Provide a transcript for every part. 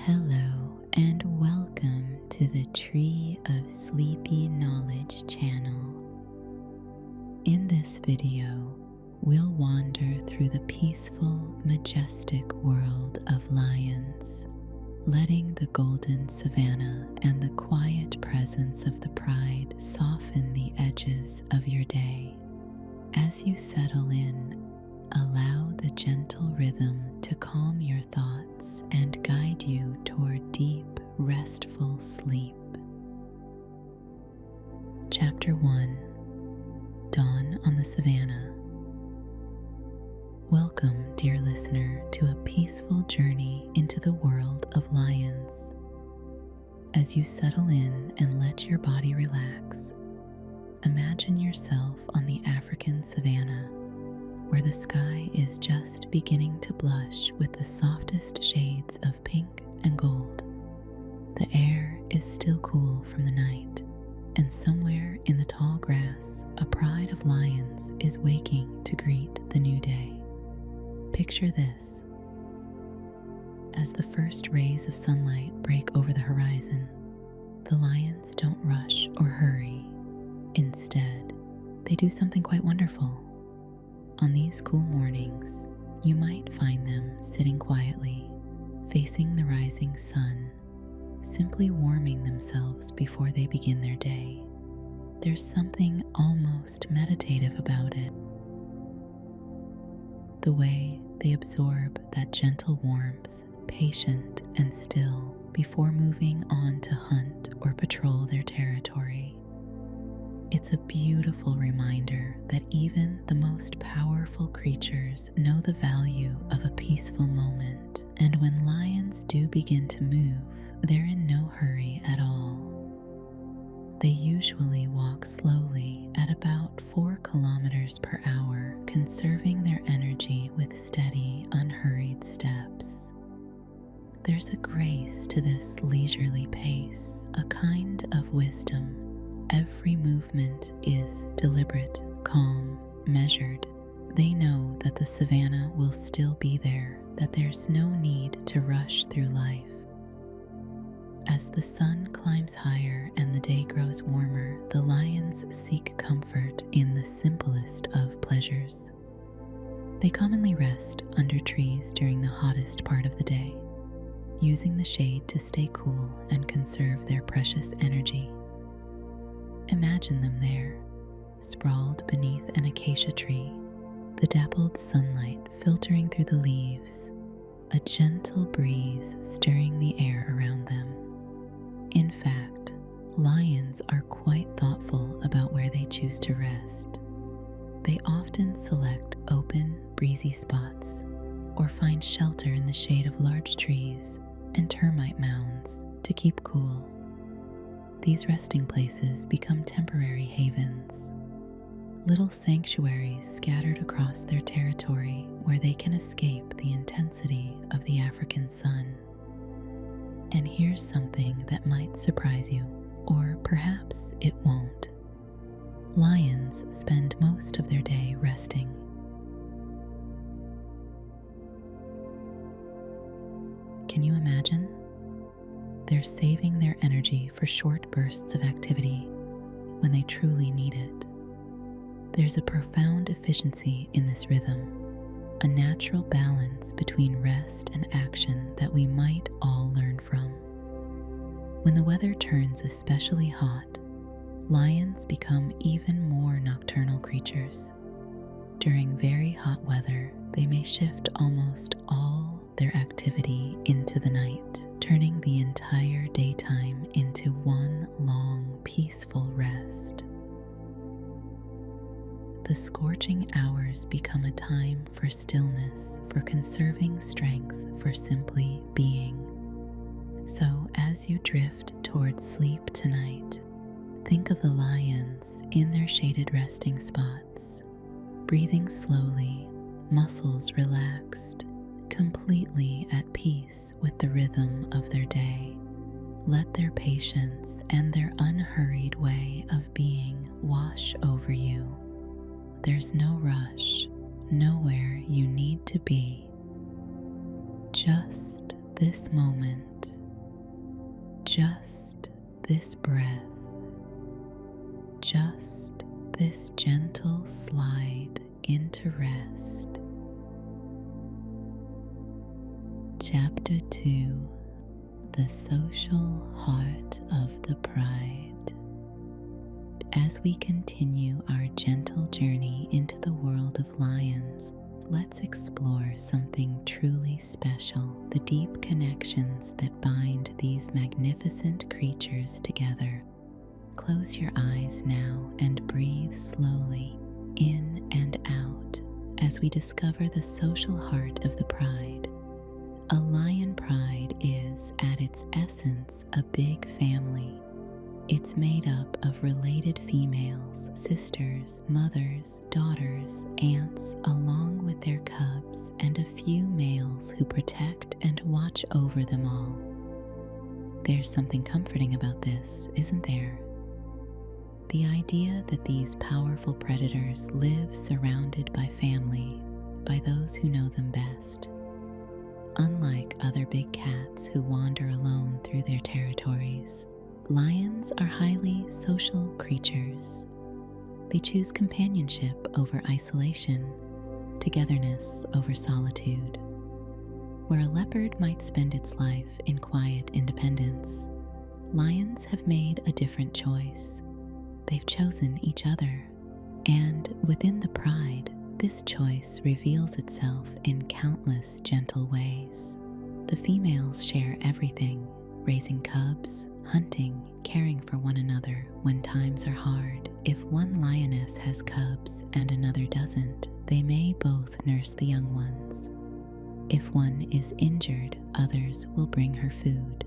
Hello and welcome to the Tree of Sleepy Knowledge channel. In this video, we'll wander through the peaceful, majestic world of lions, letting the golden savanna and the quiet presence of the pride soften the edges of your day. As you settle in, allow the gentle rhythm to calm your thoughts and guide you toward deep, restful sleep. Chapter 1: Dawn on the Savanna. Welcome, dear listener, to a peaceful journey into the world of lions. As you settle in and let your body relax, imagine yourself on the African savanna, where the sky is just beginning to blush with the softest shades of pink and gold. The air is still cool from the night, and somewhere in the tall grass, a pride of lions is waking to greet the new day. Picture this. As the first rays of sunlight break over the horizon, the lions don't rush or hurry. Instead, they do something quite wonderful. On these cool mornings, you might find them sitting quietly, facing the rising sun, simply warming themselves before they begin their day. There's something almost meditative about it. The way they absorb that gentle warmth, patient and still, before moving on to hunt or patrol their territory. It's a beautiful reminder that even the most powerful creatures know the value of a peaceful moment, and when lions do begin to move, they're in no hurry at all. They usually walk slowly at about 4 kilometers per hour, conserving their energy with steady, unhurried steps. There's a grace to this leisurely pace, a kind of wisdom. Every movement is deliberate, calm, measured. They know that the savanna will still be there, that there's no need to rush through life. As the sun climbs higher and the day grows warmer, the lions seek comfort in the simplest of pleasures. They commonly rest under trees during the hottest part of the day, using the shade to stay cool and conserve their precious energy. Imagine them there, sprawled beneath an acacia tree, the dappled sunlight filtering through the leaves, a gentle breeze stirring the air around them. In fact, lions are quite thoughtful about where they choose to rest. They often select open, breezy spots or find shelter in the shade of large trees and termite mounds to keep cool. These resting places become temporary havens, little sanctuaries scattered across their territory where they can escape the intensity of the African sun. And here's something that might surprise you, or perhaps it won't. Lions spend most of their day resting. Can you imagine? They're saving their energy for short bursts of activity when they truly need it. There's a profound efficiency in this rhythm, a natural balance between rest and action that we might all learn from. When the weather turns especially hot, lions become even more nocturnal creatures. During very hot weather, they may shift almost all their activity into the night, turning the entire daytime into one long, peaceful rest. The scorching hours become a time for stillness, for conserving strength, for simply being. So, as you drift towards sleep tonight, think of the lions in their shaded resting spots, breathing slowly, muscles relaxed, completely at peace with the rhythm of their day. Let their patience and their unhurried way of being wash over you. There's no rush, nowhere you need to be. Just this moment Just this breath, just this gentle slide into rest. Chapter 2: The Social Heart of the Pride. As we continue our gentle journey into the world of lions, let's explore something truly special: the deep connections that bind these magnificent creatures together. Close your eyes now and breathe slowly in and out as we discover the social heart of the pride. A lion pride is, at its essence, a big family. It's made up of related females, sisters, mothers, daughters, aunts, along with their cubs, and a few males who protect and watch over them all. There's something comforting about this, isn't there? The idea that these powerful predators live surrounded by family, by those who know them best. Unlike other big cats who wander alone through their territories, lions are highly social creatures. They choose companionship over isolation, togetherness over solitude. Where a leopard might spend its life in quiet independence, lions have made a different choice. They've chosen each other, and within the pride, this choice reveals itself in countless gentle ways. The females share everything: raising cubs, hunting, caring for one another when times are hard. If one lioness has cubs and another doesn't, they may both nurse the young ones. If one is injured, others will bring her food.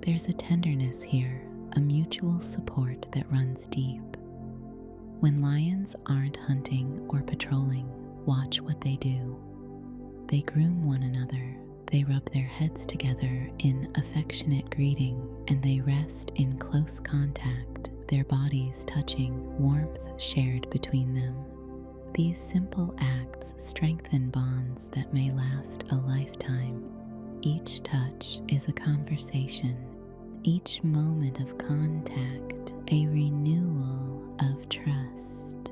There's a tenderness here, a mutual support that runs deep. When lions aren't hunting or patrolling, watch what they do. They groom one another. They rub their heads together in affectionate greeting, and they rest in close contact, their bodies touching, warmth shared between them. These simple acts strengthen bonds that may last a lifetime. Each touch is a conversation, each moment of contact a renewal of trust.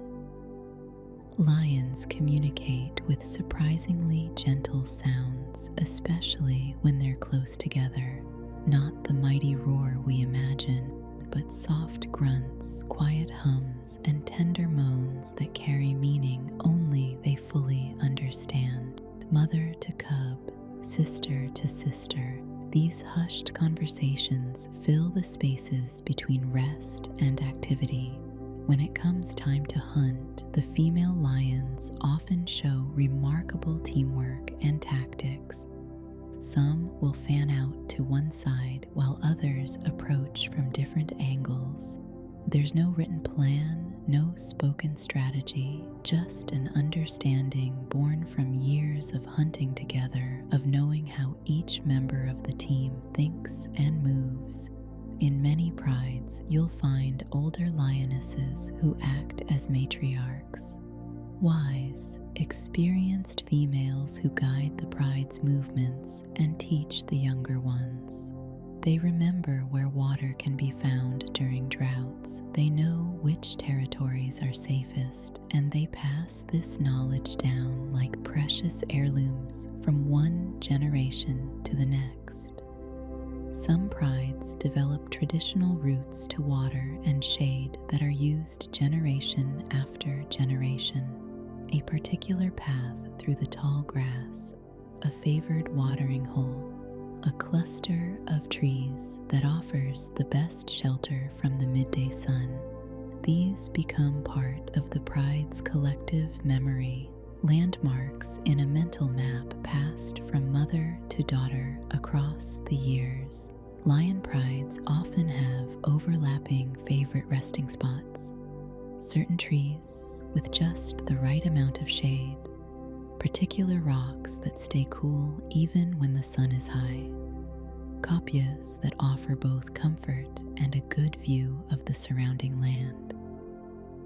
Lions communicate with surprisingly gentle sounds, especially when they're close together. Not the mighty roar we imagine, but soft grunts, quiet hums, and tender moans that carry meaning only they fully understand. Mother to cub, sister to sister, these hushed conversations fill the spaces between rest and activity. When it comes time to hunt, the female lions often show remarkable teamwork and tactics. Some will fan out to one side while others approach from different angles. There's no written plan, no spoken strategy, just an understanding born from years of hunting together, of knowing how each member of the team thinks and moves. In many prides, you'll find older lionesses who act as matriarchs. Wise, experienced females who guide the pride's movements and teach the younger ones. They remember where water can be found during droughts. They know which territories are safest, and they pass this knowledge down like precious heirlooms from one generation to the next. Some prides develop traditional routes to water and shade that are used generation after generation. A particular path through the tall grass, a favored watering hole, a cluster of trees that offers the best shelter from the midday sun. These become part of the pride's collective memory, landmarks in a mental map passed from mother to daughter across the years. Lion prides often have overlapping favorite resting spots, certain trees with just the right amount of shade, particular rocks that stay cool even when the sun is high, copias that offer both comfort and a good view of the surrounding land.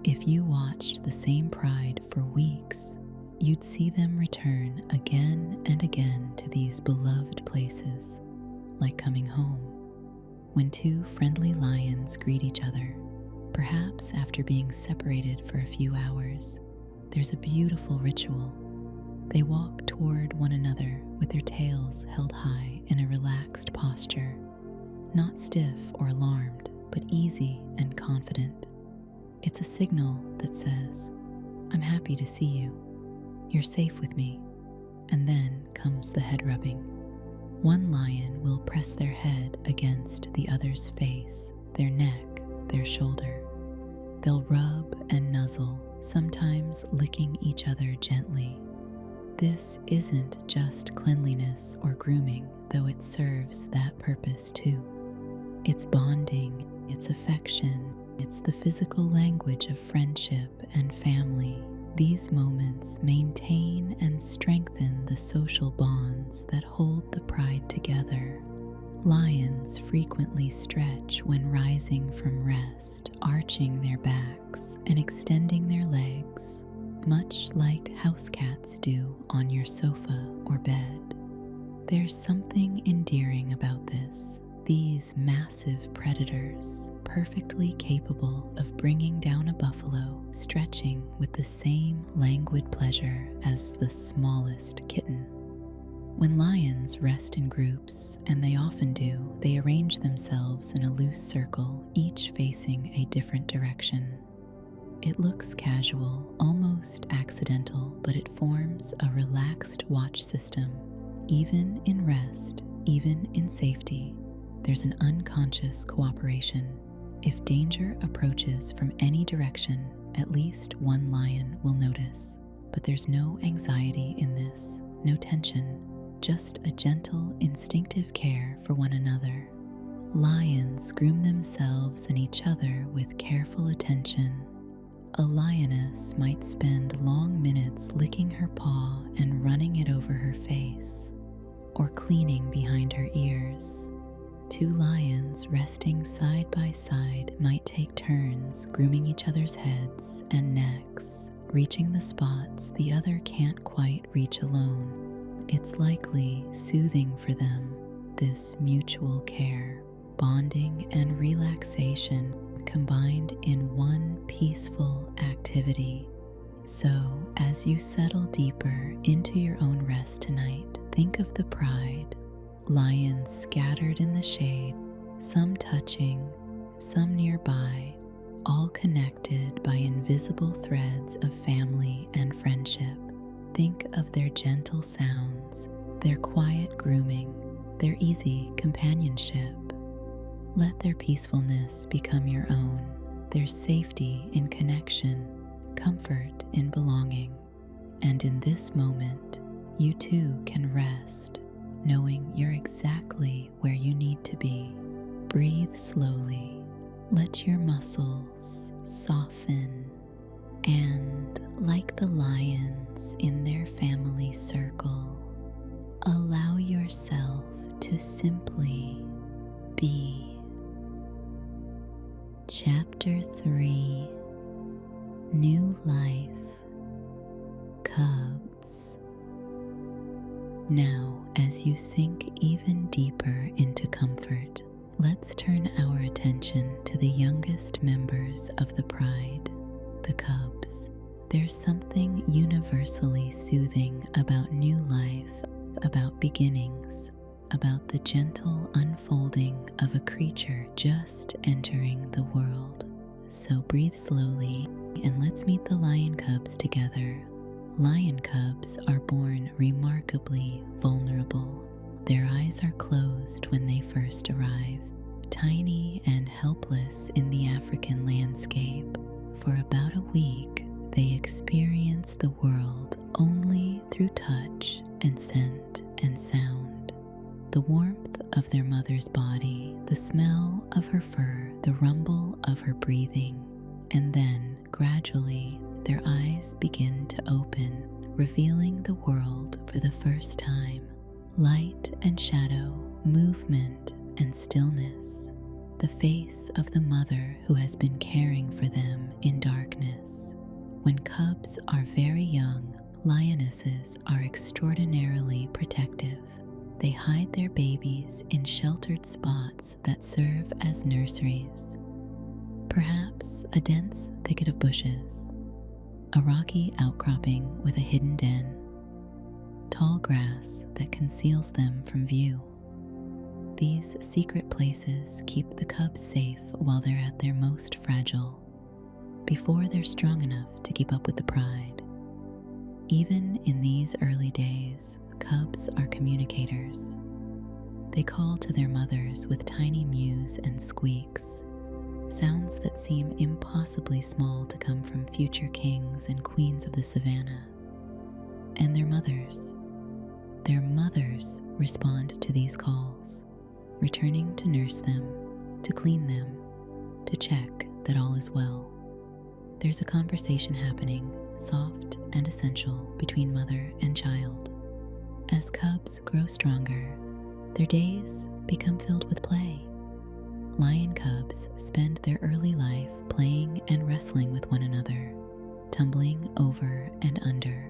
If you watched the same pride for weeks, you'd see them return again and again to these beloved places, like coming home. when two friendly lions greet each other, perhaps after being separated for a few hours. There's a beautiful ritual. They walk toward one another with their tails held high in a relaxed posture, not stiff or alarmed, but easy and confident. It's a signal that says, "I'm happy to see you. You're safe with me." And then comes the head rubbing. One lion will press their head against the other's face, their neck, their shoulder. They'll rub and nuzzle, sometimes licking each other gently. This isn't just cleanliness or grooming, though it serves that purpose too. It's bonding, it's affection, it's the physical language of friendship and family. These moments maintain and strengthen the social bonds that hold the pride together. Lions frequently stretch when rising from rest, arching their backs and extending their legs, much like house cats do on your sofa or bed. There's something endearing about this. These massive predators, perfectly capable of bringing down a buffalo, stretching with the same languid pleasure as the smallest kitten. When lions rest in groups, and they often do, they arrange themselves in a loose circle, each facing a different direction. It looks casual, almost accidental, but it forms a relaxed watch system. Even in rest, even in safety, there's an unconscious cooperation. If danger approaches from any direction, at least one lion will notice. But there's no anxiety in this, no tension, just a gentle, instinctive care for one another. Lions groom themselves and each other with careful attention. A lioness might spend long minutes licking her paw and running it over her face, or cleaning behind her ears. Two lions resting side by side might take turns grooming each other's heads and necks, reaching the spots the other can't quite reach alone. It's likely soothing for them, this mutual care, bonding and relaxation combined in one peaceful activity. So, as you settle deeper into your own rest tonight, think of the pride. Lions scattered in the shade, some touching, some nearby, all connected by invisible threads of family and friendship. Think of their gentle sounds, their quiet grooming, their easy companionship. Let their peacefulness become your own, their safety in connection, comfort in belonging. And in this moment, you too can rest, knowing you're exactly where you need to be. Breathe slowly. Let your muscles soften, and like the lions in their family circle, allow yourself to simply be. Chapter 3: New Life. Cubs. Now, as you sink even deeper into comfort, let's turn our attention to the youngest members of the pride, the cubs. There's something universally soothing about new life, about beginnings, about the gentle unfolding of a creature just entering the world. So breathe slowly and let's meet the lion cubs together. Lion cubs are born remarkably vulnerable. Their eyes are closed when they first arrive, tiny and helpless in the African landscape. For about a week, they experience the world only through touch and scent and sound. The warmth of their mother's body, the smell of her fur, the rumble of her breathing, and then, gradually, their eyes begin to open, revealing the world for the first time. Light and shadow, movement and stillness. The face of the mother who has been caring for them in darkness. When cubs are very young, lionesses are extraordinarily protective. they hide their babies in sheltered spots that serve as nurseries. Perhaps a dense thicket of bushes, a rocky outcropping with a hidden den, tall grass that conceals them from view. These secret places keep the cubs safe while they're at their most fragile, before they're strong enough to keep up with the pride. Even in these early days, cubs are communicators. They call to their mothers with tiny mews and squeaks, sounds that seem impossibly small to come from future kings and queens of the Savanna. And their mothers respond to these calls, returning to nurse them, to clean them, to check that all is well. There's a conversation happening, soft and essential, between mother and child. As cubs grow stronger, their days become filled with play. Lion cubs spend their early life playing and wrestling with one another, tumbling over and under,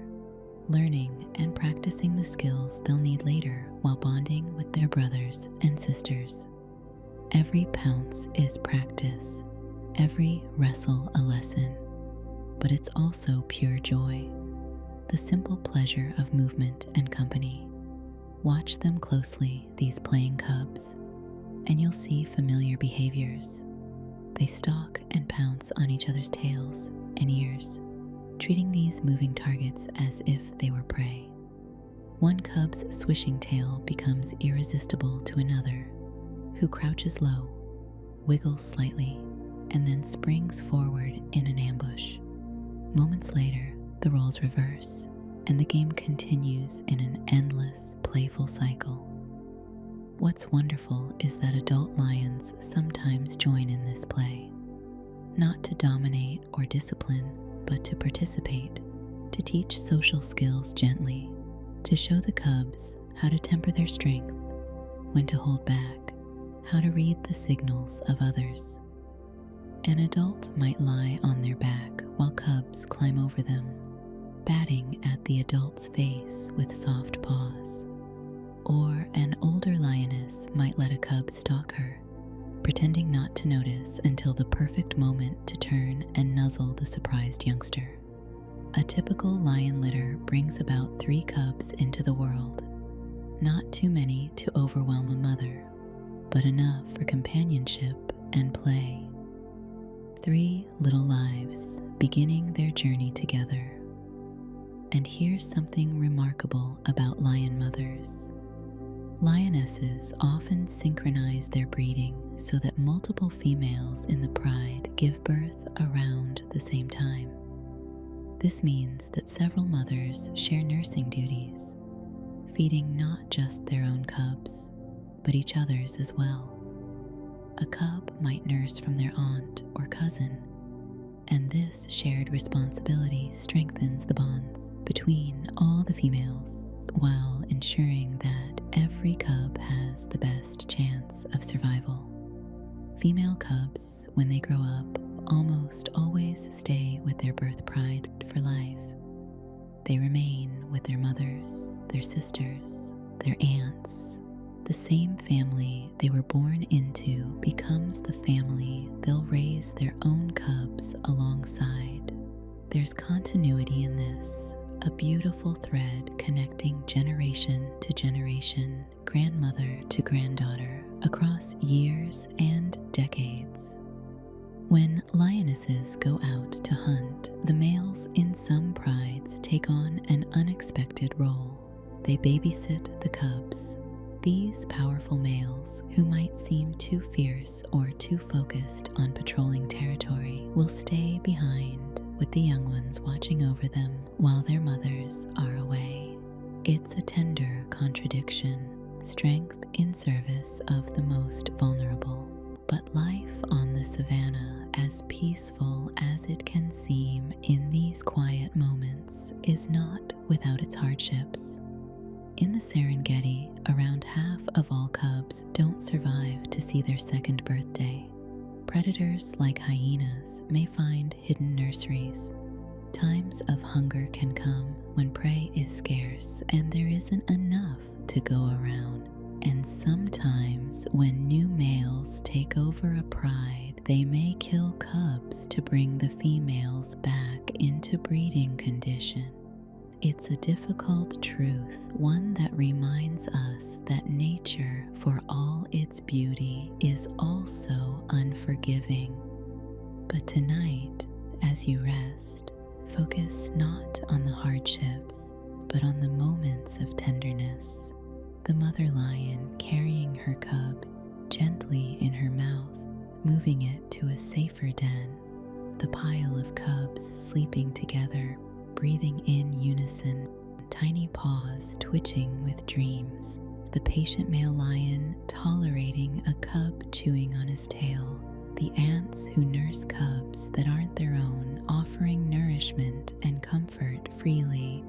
learning and practicing the skills they'll need later while bonding with their brothers and sisters. Every pounce is practice, every wrestle a lesson, but it's also pure joy, the simple pleasure of movement and company. Watch them closely, these playing cubs, and you'll see familiar behaviors. They stalk and pounce on each other's tails and ears, treating these moving targets as if they were prey. One cub's swishing tail becomes irresistible to another, who crouches low, wiggles slightly, and then springs forward in an ambush. Moments later, the roles reverse, and the game continues in an endless, playful cycle. What's wonderful is that adult lions sometimes join in this play, not to dominate or discipline, but to participate, to teach social skills gently, to show the cubs how to temper their strength, when to hold back, how to read the signals of others. An adult might lie on their back while cubs climb over them, batting at the adult's face with soft paws. Or an older lioness might let a cub stalk her, pretending not to notice until the perfect moment to turn and nuzzle the surprised youngster. A typical lion litter brings about 3 cubs into the world, not too many to overwhelm a mother, but enough for companionship and play. 3 little lives beginning their journey together. And here's something remarkable about lion mothers. Lionesses often synchronize their breeding so that multiple females in the pride give birth around the same time. This means that several mothers share nursing duties, feeding not just their own cubs, but each other's as well. A cub might nurse from their aunt or cousin, and this shared responsibility strengthens the bonds between all the females while ensuring that every cub has the best chance of survival. Female cubs, when they grow up, almost always stay with their birth pride for life. They remain with their mothers, their sisters, their aunts. The same family they were born into becomes the family they'll raise their own cubs alongside. There's continuity in this, a beautiful thread connecting generation to generation, grandmother to granddaughter, across years and decades. When lionesses go out to hunt, the males in some prides take on an unexpected role. They babysit the cubs. These powerful males, who might seem too fierce or too focused on patrolling territory, will stay behind with the young ones watching over them while their mothers are away. It's a tender contradiction, strength in service of the most vulnerable. But life on the Savanna, as peaceful as it can seem in these quiet moments, is not without its hardships. In the Serengeti, around half of all cubs don't survive to see their second birthday. Predators like hyenas may find hidden nurseries, Times of hunger can come when prey is scarce and there isn't enough to go around. And sometimes when new males take over a pride, they may kill cubs to bring the females back into breeding condition. It's a difficult truth, one that reminds us that nature, for all its beauty, is also unforgiving. But tonight, as you rest, focus not on the hardships, but on the moments of tenderness. The mother lion carrying her cub gently in her mouth, moving it to a safer den. The pile of cubs sleeping together, breathing in unison, tiny paws twitching with dreams. The patient male lion tolerating a cub chewing on his tail. The ants who nurse cubs that aren't their own, offering nourishment and comfort freely.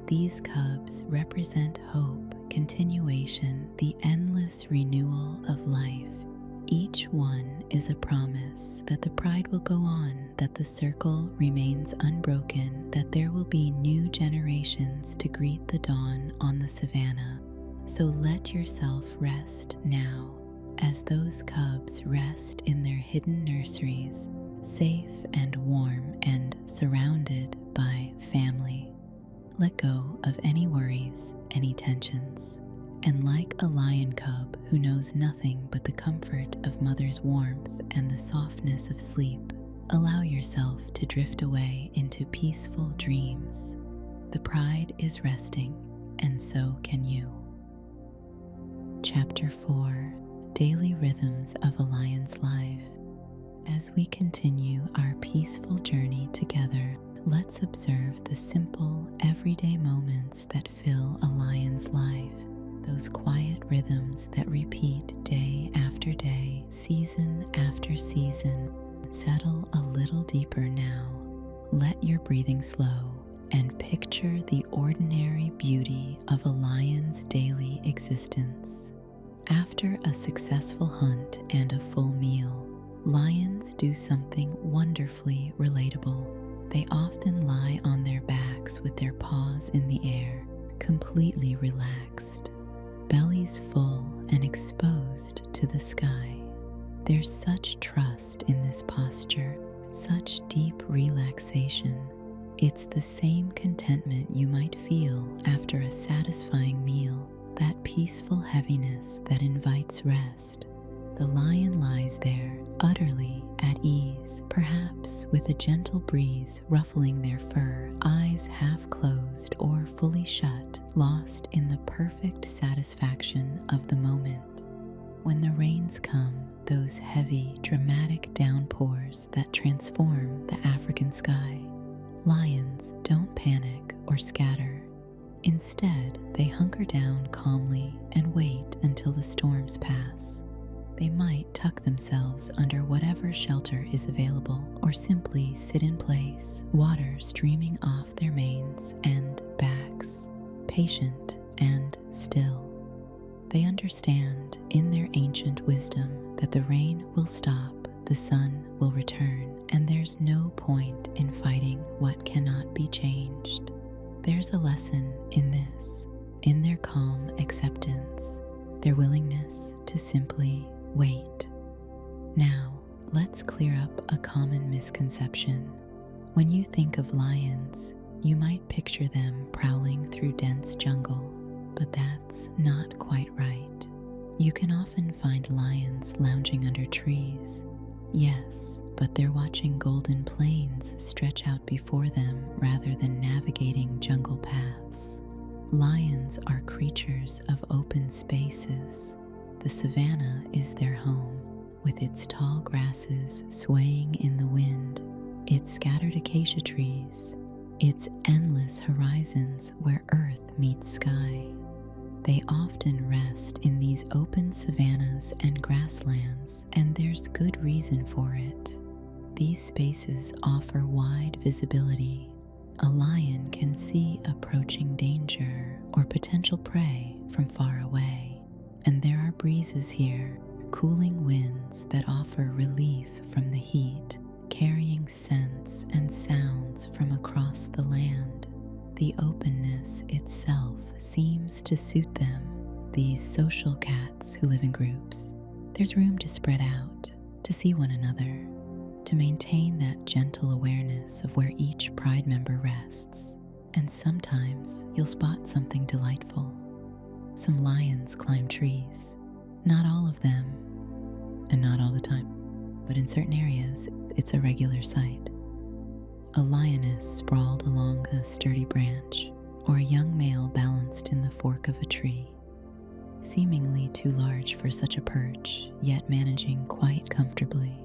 These cubs represent hope, continuation, the endless renewal of life. Each one is a promise that the pride will go on, that the circle remains unbroken, that there will be new generations to greet the dawn on the Savanna. So let yourself rest now, as those cubs rest in their hidden nurseries, safe and warm and surrounded by family. Let go of any worries, any tensions, and like a lion cub who knows nothing but the comfort of mother's warmth and the softness of sleep, allow yourself to drift away into peaceful dreams. The pride is resting, and so can you. Chapter 4: Daily Rhythms of a Lion's Life. As we continue our peaceful journey together, let's observe the simple, everyday moments that fill a lion's life. Those quiet rhythms that repeat day after day, season after season. Settle a little deeper now. Let your breathing slow and picture the ordinary beauty of a lion's daily existence. After a successful hunt and a full meal, lions do something wonderfully relatable. They often lie on their backs with their paws in the air, completely relaxed, bellies full and exposed to the sky. There's such trust in this posture, such deep relaxation. It's the same contentment you might feel after a satisfying meal, that peaceful heaviness that invites rest. The lion lies there, utterly at ease, perhaps with a gentle breeze ruffling their fur, eyes half closed or fully shut, lost in the perfect satisfaction of the moment. When the rains come, those heavy, dramatic downpours that transform the African sky, lions don't panic or scatter. Instead, they hunker down calmly and wait until the storms pass. They might tuck themselves under whatever shelter is available, or simply sit in place, water streaming off their manes and backs, patient and still. They understand in their ancient wisdom that the rain will stop, the sun will return, and there's no point in fighting what cannot be changed. There's a lesson in this, in their calm acceptance, their willingness to simply wait. Now, let's clear up a common misconception. When you think of lions, you might picture them prowling through dense jungle, but that's not quite right. You can often find lions lounging under trees. Yes, but they're watching golden plains stretch out before them rather than navigating jungle paths. Lions are creatures of open spaces. The savanna is their home, with its tall grasses swaying in the wind, its scattered acacia trees, its endless horizons where earth meets sky. They often rest in these open savannas and grasslands, and there's good reason for it. These spaces offer wide visibility. A lion can see approaching danger or potential prey from far away, and there are breezes here, cooling winds that offer relief from the heat, carrying scents and sounds from across the openness itself seems to suit them. These social cats who live in groups, there's room to spread out, to see one another, to maintain that gentle awareness of where each pride member rests. And sometimes you'll spot something delightful. Some lions climb trees. Not all of them, and not all the time, but in certain areas, it's a regular sight. A lioness sprawled along a sturdy branch, or a young male balanced in the fork of a tree, seemingly too large for such a perch, yet managing quite comfortably.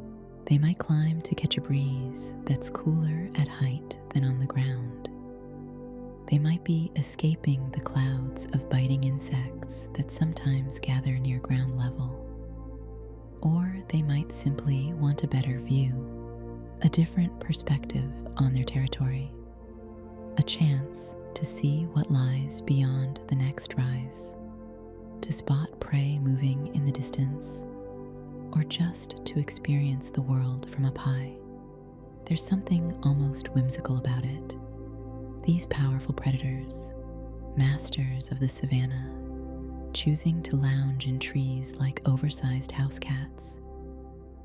They might climb to catch a breeze that's cooler at height than on the ground. They might be escaping the clouds of biting insects that sometimes gather near ground level. Or they might simply want a better view, a different perspective on their territory, a chance to see what lies beyond the next rise, to spot prey moving in the distance, or just to experience the world from up high. There's something almost whimsical about it. These powerful predators, masters of the savanna, choosing to lounge in trees like oversized house cats.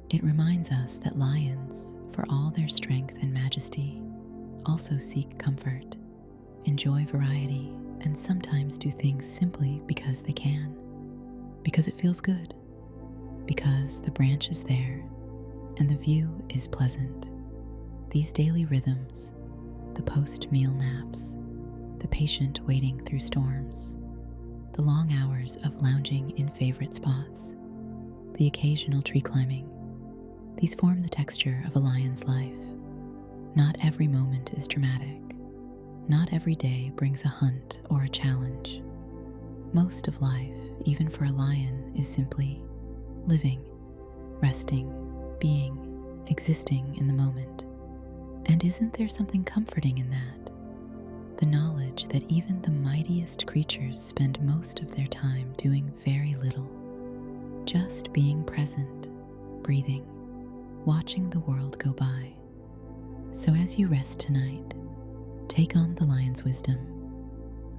It reminds us that lions, for all their strength and majesty, also seek comfort, enjoy variety, and sometimes do things simply because they can, because it feels good, because the branch is there and the view is pleasant. These daily rhythms, the post-meal naps, the patient waiting through storms, the long hours of lounging in favorite spots, the occasional tree climbing, these form the texture of a lion's life. Not every moment is dramatic. Not every day brings a hunt or a challenge. Most of life, even for a lion, is simply living, resting, being, existing in the moment. And isn't there something comforting in that? The knowledge that even the mightiest creatures spend most of their time doing very little, just being present, breathing, watching the world go by. So as you rest tonight, take on the lion's wisdom.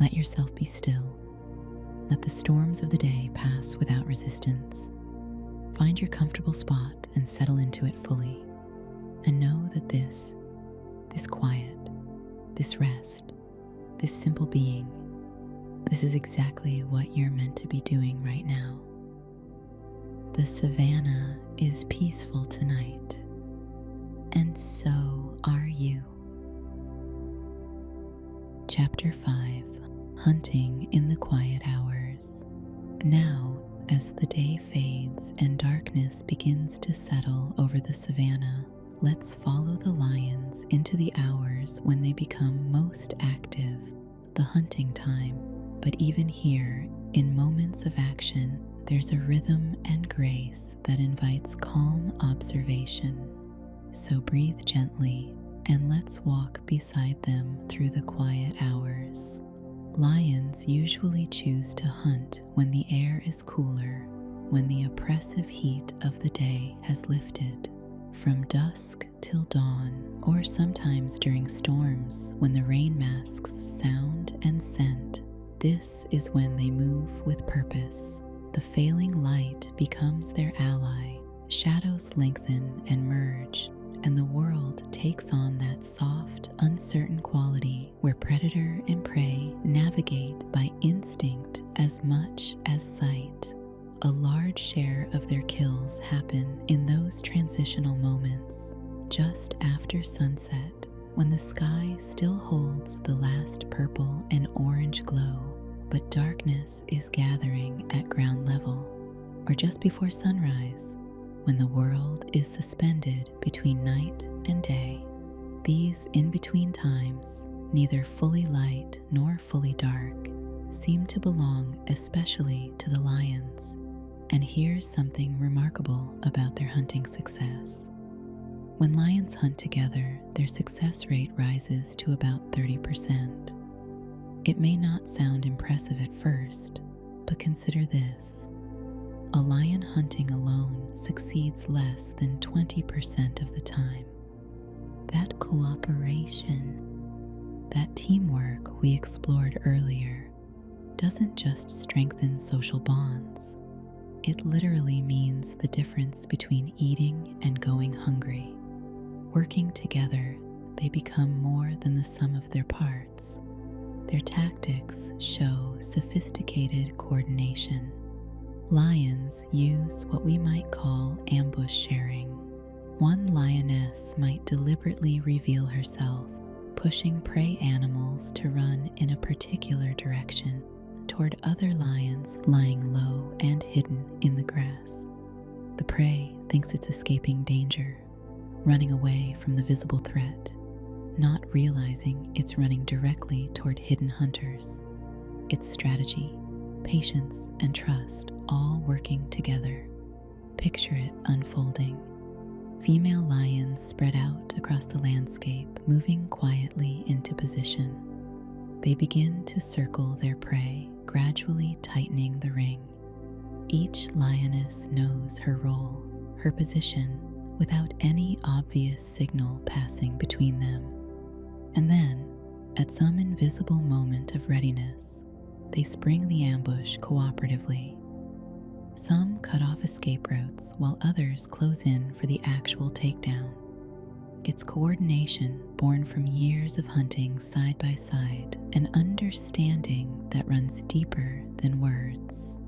Let yourself be still. Let the storms of the day pass without resistance. Find your comfortable spot and settle into it fully. And know that this quiet, this rest, this simple being, this is exactly what you're meant to be doing right now. The savanna is peaceful tonight, and so are you. Chapter 5. Hunting in the Quiet Hours. Now, as the day fades and darkness begins to settle over the savanna, let's follow the lions into the hours when they become most active, the hunting time. But even here, in moments of action, there's a rhythm and grace that invites calm observation. So breathe gently and let's walk beside them through the quiet hours. Lions usually choose to hunt when the air is cooler, when the oppressive heat of the day has lifted. From dusk till dawn, or sometimes during storms when the rain masks sound and scent, this is when they move with purpose. The failing light becomes their ally, shadows lengthen and merge, and the world takes on that soft, uncertain quality where predator and prey navigate by instinct as much as sight. A large share of their kills happen in those transitional moments, just after sunset, when the sky still holds the last purple and orange glow, but darkness is gathering at ground level, or just before sunrise, when the world is suspended between night and day. These in-between times, neither fully light nor fully dark, seem to belong especially to the lions. And here's something remarkable about their hunting success. When lions hunt together, their success rate rises to about 30%. It may not sound impressive at first, but consider this. A lion hunting alone succeeds less than 20% of the time. That cooperation, that teamwork we explored earlier doesn't just strengthen social bonds, it literally means the difference between eating and going hungry. Working together, they become more than the sum of their parts. Their tactics show sophisticated coordination. Lions use what we might call ambush sharing. One lioness might deliberately reveal herself, pushing prey animals to run in a particular direction toward other lions lying low and hidden in the grass. The prey thinks it's escaping danger, running away from the visible threat, not realizing it's running directly toward hidden hunters. It's strategy, patience, and trust all working together. Picture it unfolding. Female lions spread out across the landscape, moving quietly into position. They begin to circle their prey, gradually tightening the ring. Each lioness knows her role, her position, without any obvious signal passing between them. And then, at some invisible moment of readiness, they spring the ambush cooperatively. Some cut off escape routes while others close in for the actual takedown. It's coordination born from years of hunting side by side, an understanding that runs deeper than words.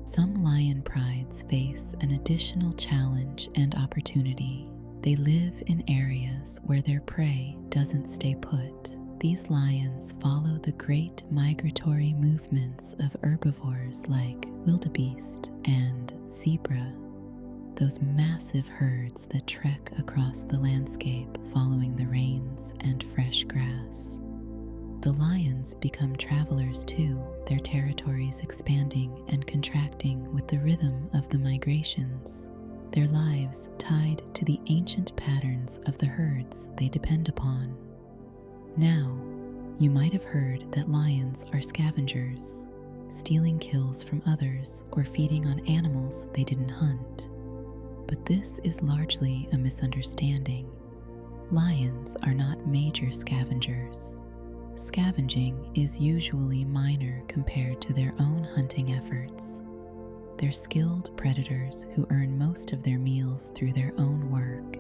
Some lion prides face an additional challenge and opportunity. They live in areas where their prey doesn't stay put. These lions follow the great migratory movements of herbivores like wildebeest and zebra, those massive herds that trek across the landscape following the rains and fresh grass. The lions become travelers too, their territories expanding and contracting with the rhythm of the migrations, their lives tied to the ancient patterns of the herds they depend upon. Now, you might have heard that lions are scavengers, stealing kills from others or feeding on animals they didn't hunt. But this is largely a misunderstanding. Lions are not major scavengers. Scavenging is usually minor compared to their own hunting efforts. They're skilled predators who earn most of their meals through their own work.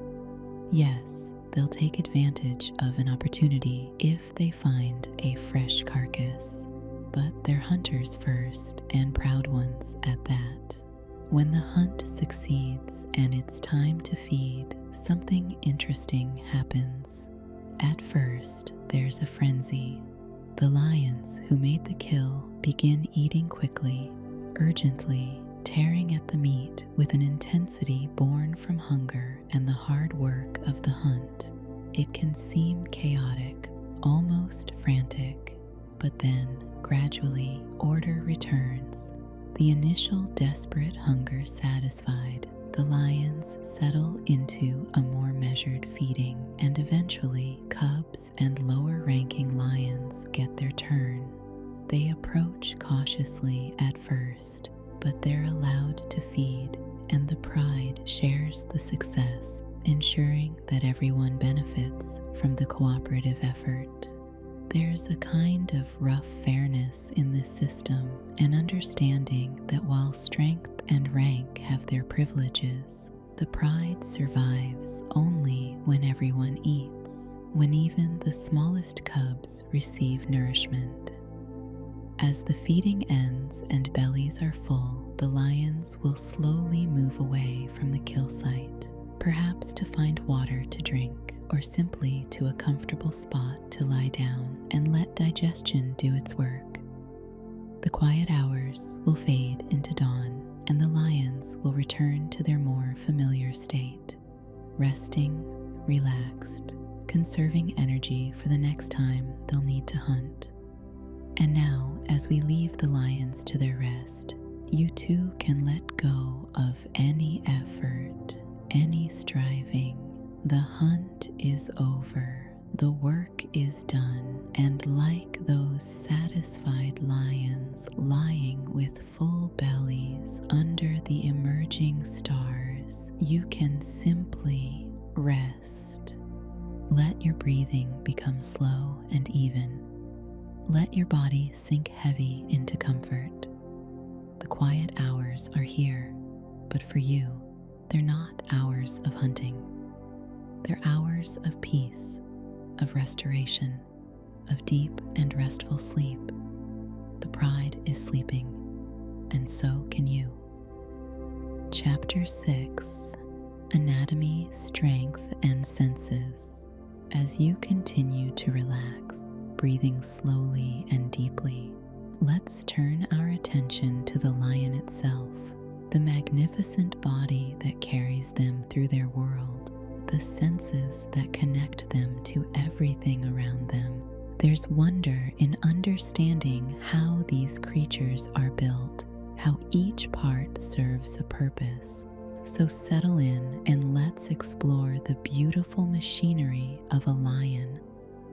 Yes, they'll take advantage of an opportunity if they find a fresh carcass, but they're hunters first and proud ones at that. When the hunt succeeds and it's time to feed, something interesting happens. At first, there's a frenzy. The lions who made the kill begin eating quickly, urgently, tearing at the meat with an intensity born from hunger and the hard work of the hunt. It can seem chaotic, almost frantic, but then, gradually, order returns. The initial desperate hunger satisfied, the lions settle into a more measured feeding, and eventually cubs and lower-ranking lions get their turn. They approach cautiously at first, but they're allowed to feed, and the pride shares the success, ensuring that everyone benefits from the cooperative effort. There's a kind of rough fairness in this system, an understanding that while strength and rank have their privileges, the pride survives only when everyone eats, when even the smallest cubs receive nourishment. As the feeding ends and bellies are full, the lions will slowly move away from the kill site, perhaps to find water to drink, or simply to a comfortable spot to lie down and let digestion do its work. The quiet hours will fade into dawn, and the lions will return to their more familiar state, resting, relaxed, conserving energy for the next time they'll need to hunt. And now, as we leave the lions to their rest, you too can let go of any effort, any striving. The hunt is over, the work is done, and like those satisfied lions lying with full bellies under the emerging stars, you can simply rest. Let your breathing become slow and even. Let your body sink heavy into comfort. The quiet hours are here, but for you, they're not hours of hunting. They're hours of peace, of restoration, of deep and restful sleep. The pride is sleeping, and so can you. Chapter 6: Anatomy, Strength, and Senses. As you continue to relax, breathing slowly and deeply, let's turn our attention to the lion itself, the magnificent body that carries them through their world, the senses that connect them to everything around them. There's wonder in understanding how these creatures are built, how each part serves a purpose. So settle in and let's explore the beautiful machinery of a lion.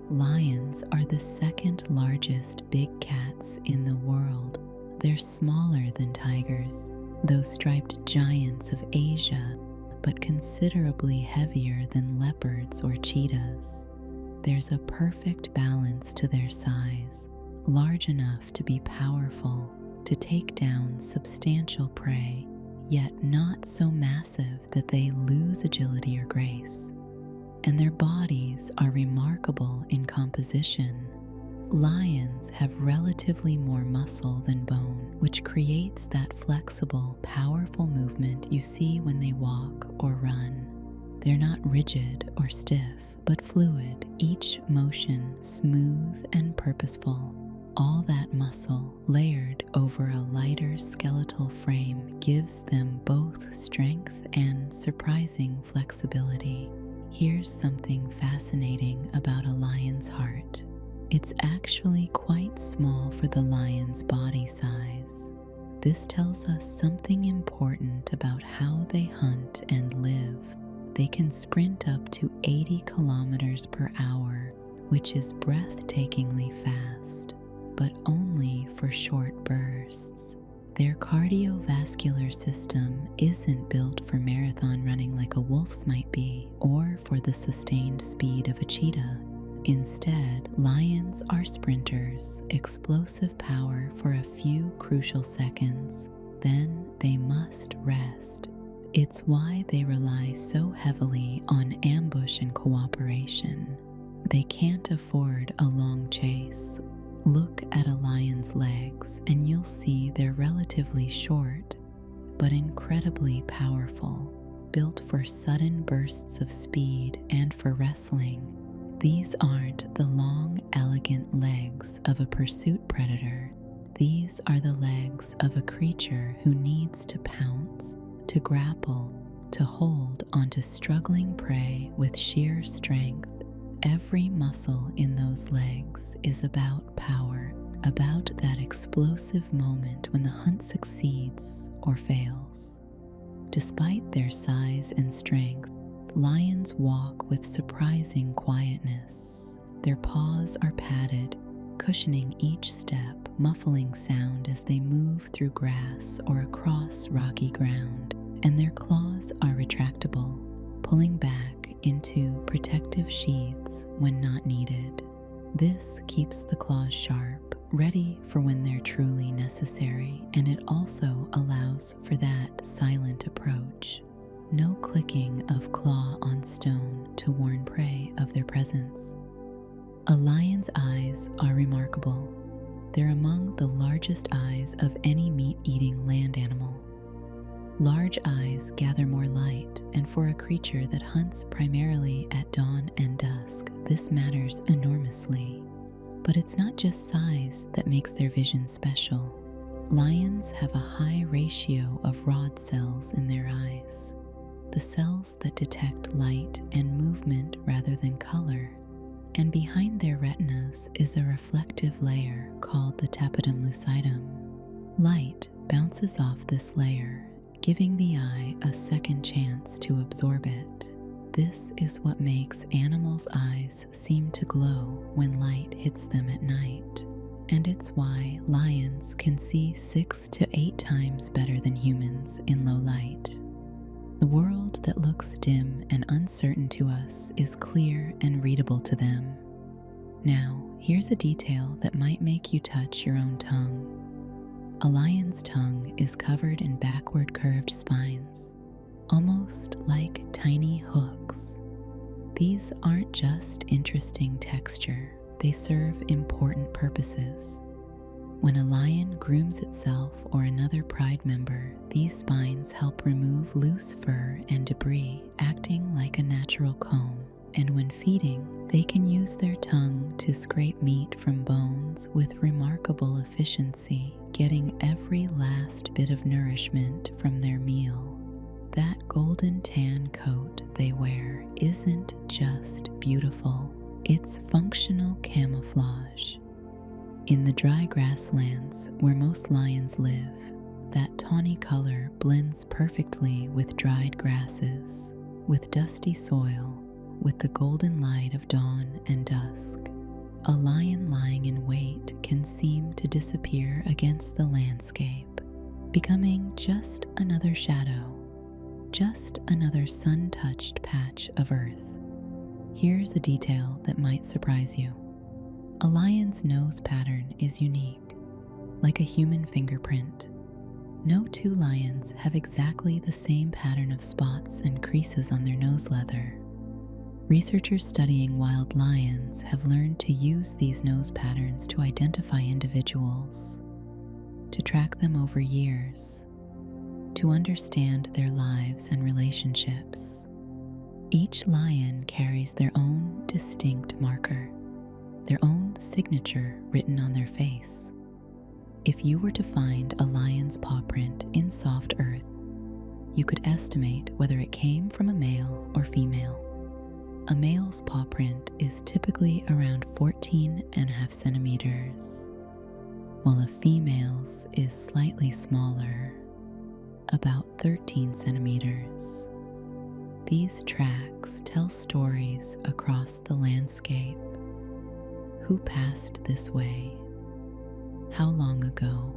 Lions are the second largest big cats in the world. They're smaller than tigers, those striped giants of Asia, but considerably heavier than leopards or cheetahs. There's a perfect balance to their size, large enough to be powerful, to take down substantial prey, yet not so massive that they lose agility or grace. And their bodies are remarkable in composition. Lions have relatively more muscle than bone, which creates that flexible, powerful movement you see when they walk or run. They're not rigid or stiff, but fluid, each motion smooth and purposeful. All that muscle, layered over a lighter skeletal frame, gives them both strength and surprising flexibility. Here's something fascinating about a lion's heart. It's actually quite small for the lion's body size. This tells us something important about how they hunt and live. They can sprint up to 80 kilometers per hour, which is breathtakingly fast, but only for short bursts. Their cardiovascular system isn't built for marathon running like a wolf's might be, or for the sustained speed of a cheetah. Instead, lions are sprinters, explosive power for a few crucial seconds. Then they must rest. It's why they rely so heavily on ambush and cooperation. They can't afford a long chase. Look at a lion's legs and you'll see they're relatively short, but incredibly powerful, built for sudden bursts of speed and for wrestling. These aren't the long, elegant legs of a pursuit predator. These are the legs of a creature who needs to pounce, to grapple, to hold onto struggling prey with sheer strength. Every muscle in those legs is about power, about that explosive moment when the hunt succeeds or fails. Despite their size and strength, lions walk with surprising quietness. Their paws are padded, cushioning each step, muffling sound as they move through grass or across rocky ground. And their claws are retractable, pulling back into protective sheaths when not needed. This keeps the claws sharp, ready for when they're truly necessary, and it also allows for that silent approach. No clicking of claw on stone to warn prey of their presence. A lion's eyes are remarkable. They're among the largest eyes of any meat-eating land animal. Large eyes gather more light, and for a creature that hunts primarily at dawn and dusk, this matters enormously. But it's not just size that makes their vision special. Lions have a high ratio of rod cells in their eyes, the cells that detect light and movement rather than color. And behind their retinas is a reflective layer called the tapetum lucidum. Light bounces off this layer, giving the eye a second chance to absorb it. This is what makes animals' eyes seem to glow when light hits them at night, and it's why lions can see 6 to 8 times better than humans in low light. The world that looks dim and uncertain to us is clear and readable to them. Now, here's a detail that might make you touch your own tongue. A lion's tongue is covered in backward curved spines, almost like tiny hooks. These aren't just interesting texture, they serve important purposes. When a lion grooms itself or another pride member, these spines help remove loose fur and debris, acting like a natural comb. And when feeding, they can use their tongue to scrape meat from bones with remarkable efficiency, getting every last bit of nourishment from their meal. That golden tan coat they wear isn't just beautiful, it's functional camouflage. In the dry grasslands where most lions live, that tawny color blends perfectly with dried grasses, with dusty soil, with the golden light of dawn and dusk. A lion lying in wait can seem to disappear against the landscape, becoming just another shadow, just another sun-touched patch of earth. Here's a detail that might surprise you. A lion's nose pattern is unique, like a human fingerprint. No two lions have exactly the same pattern of spots and creases on their nose leather. Researchers studying wild lions have learned to use these nose patterns to identify individuals, to track them over years, to understand their lives and relationships. Each lion carries their own distinct marker, their own signature written on their face. If you were to find a lion's paw print in soft earth, you could estimate whether it came from a male or female. A male's paw print is typically around 14.5 centimeters, while a female's is slightly smaller, about 13 centimeters. These tracks tell stories across the landscape. Who passed this way? How long ago?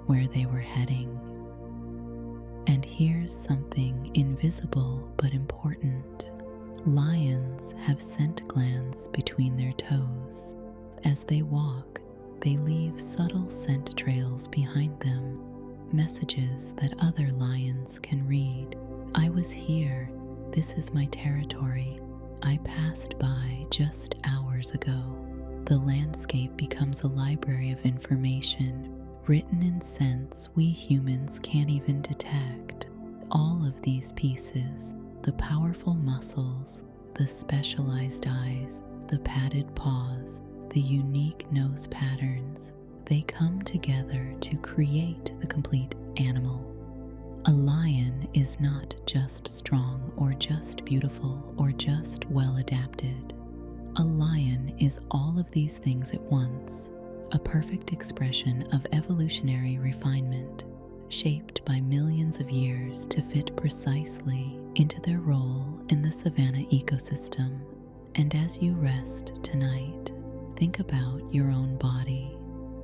Where they were heading? And here's something invisible but important. Lions have scent glands between their toes. As they walk, they leave subtle scent trails behind them, messages that other lions can read. I was here. This is my territory. I passed by just hours ago. The landscape becomes a library of information, written in scents we humans can't even detect. All of these pieces, the powerful muscles, the specialized eyes, the padded paws, the unique nose patterns, they come together to create the complete animal. A lion is not just strong or just beautiful or just well adapted. A lion is all of these things at once, a perfect expression of evolutionary refinement, shaped by millions of years to fit precisely into their role in the Savanna ecosystem. And as you rest tonight, think about your own body,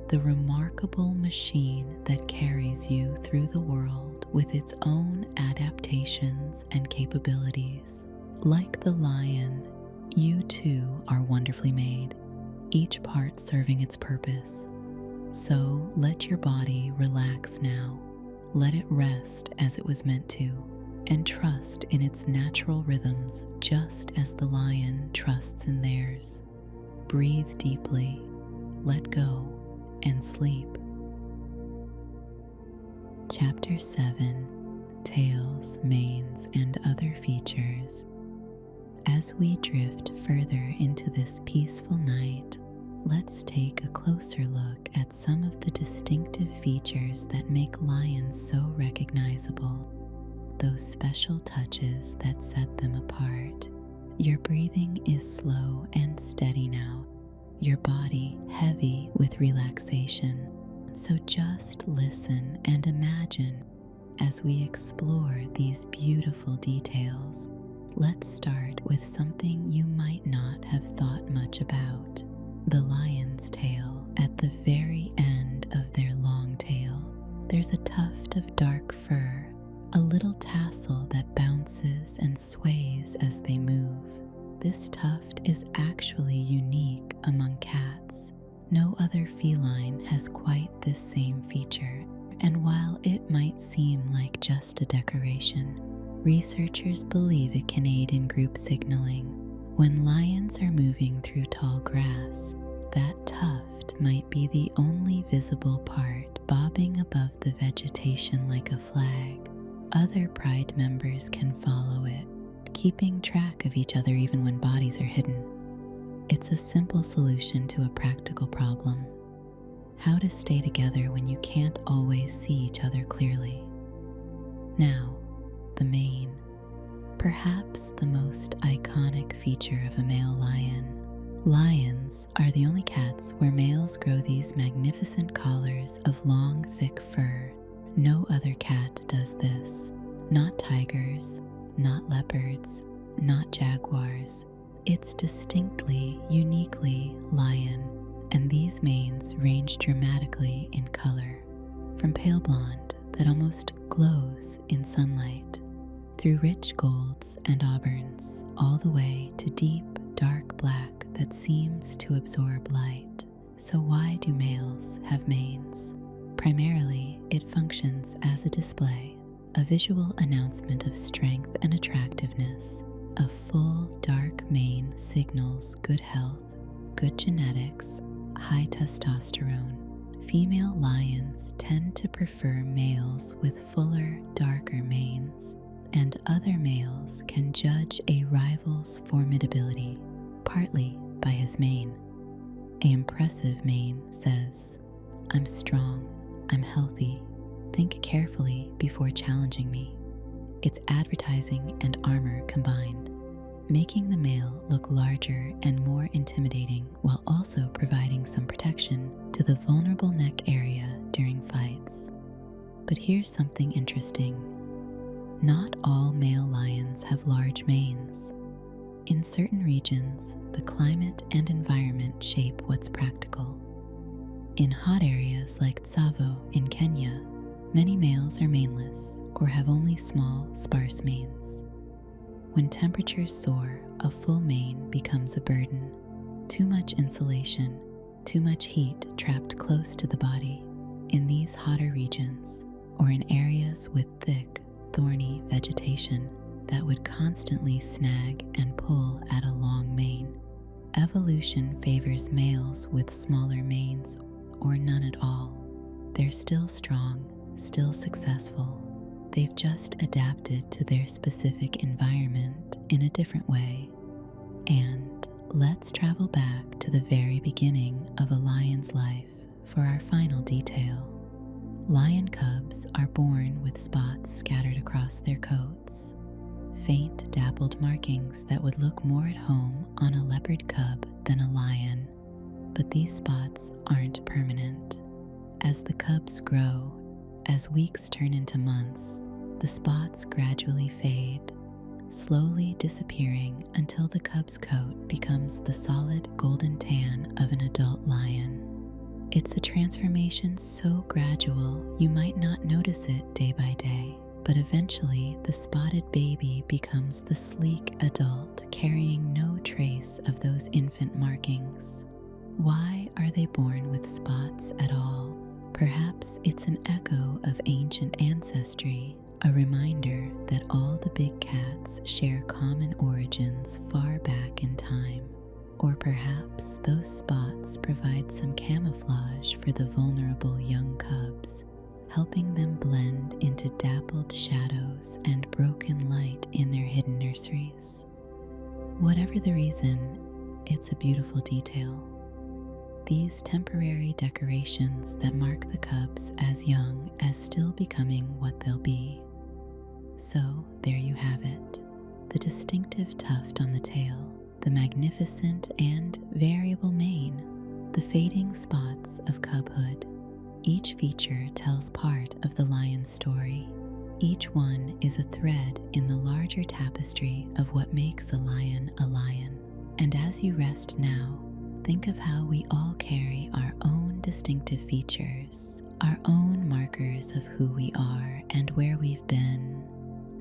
the remarkable machine that carries you through the world with its own adaptations and capabilities. Like the lion, you too are wonderfully made, each part serving its purpose. So let your body relax now. Let it rest as it was meant to, and trust in its natural rhythms just as the lion trusts in theirs. Breathe deeply, let go, and sleep. Chapter 7: Tails, Manes, and Other Features. As we drift further into this peaceful night, let's take a closer look at some of the distinctive features that make lions so recognizable, those special touches that set them apart. Your breathing is slow and steady now, your body heavy with relaxation. So just listen and imagine as we explore these beautiful details. Let's start with something you might not have thought much about: the lion's tail. At the very end of their long tail, there's a tuft of dark fur, a little tassel unique among cats. No other feline has quite this same feature, and while it might seem like just a decoration, researchers believe it can aid in group signaling. When lions are moving through tall grass, that tuft might be the only visible part bobbing above the vegetation like a flag. Other pride members can follow it, keeping track of each other even when bodies are hidden. It's a simple solution to a practical problem: how to stay together when you can't always see each other clearly. Now, the mane, perhaps the most iconic feature of a male lion. Lions are the only cats where males grow these magnificent collars of long, thick fur. No other cat does this. Not tigers, not leopards, not jaguars. It's distinctly, uniquely lion, and these manes range dramatically in color, from pale blonde that almost glows in sunlight, through rich golds and auburns, all the way to deep, dark black that seems to absorb light. So why do males have manes? Primarily, it functions as a display, a visual announcement of strength and attractiveness. A full dark mane signals good health, good genetics, high testosterone. Female lions tend to prefer males with fuller, darker manes, and other males can judge a rival's formidability partly by his mane. An impressive mane says, "I'm strong, I'm healthy, think carefully before challenging me." It's advertising and armor combined, making the male look larger and more intimidating while also providing some protection to the vulnerable neck area during fights. But here's something interesting. Not all male lions have large manes. In certain regions, the climate and environment shape what's practical. In hot areas like Tsavo in Kenya, many males are maneless or have only small, sparse manes. When temperatures soar, a full mane becomes a burden. Too much insulation, too much heat trapped close to the body. In these hotter regions, or in areas with thick, thorny vegetation that would constantly snag and pull at a long mane, evolution favors males with smaller manes or none at all. They're still strong, still successful. They've just adapted to their specific environment in a different way. And let's travel back to the very beginning of a lion's life for our final detail. Lion cubs are born with spots scattered across their coats, faint dappled markings that would look more at home on a leopard cub than a lion. But these spots aren't permanent. As the cubs grow, as weeks turn into months, the spots gradually fade, slowly disappearing until the cub's coat becomes the solid golden tan of an adult lion. It's a transformation so gradual you might not notice it day by day, but eventually the spotted baby becomes the sleek adult carrying no trace of those infant markings. Why are they born with spots at all? Perhaps it's an echo of ancient ancestry, a reminder that all the big cats share common origins far back in time. Or perhaps those spots provide some camouflage for the vulnerable young cubs, helping them blend into dappled shadows and broken light in their hidden nurseries. Whatever the reason, it's a beautiful detail. These temporary decorations that mark the cubs as young as still becoming what they'll be. So there you have it, the distinctive tuft on the tail, the magnificent and variable mane, the fading spots of cubhood. Each feature tells part of the lion's story. Each one is a thread in the larger tapestry of what makes a lion a lion. And as you rest now, think of how we all carry our own distinctive features, our own markers of who we are and where we've been.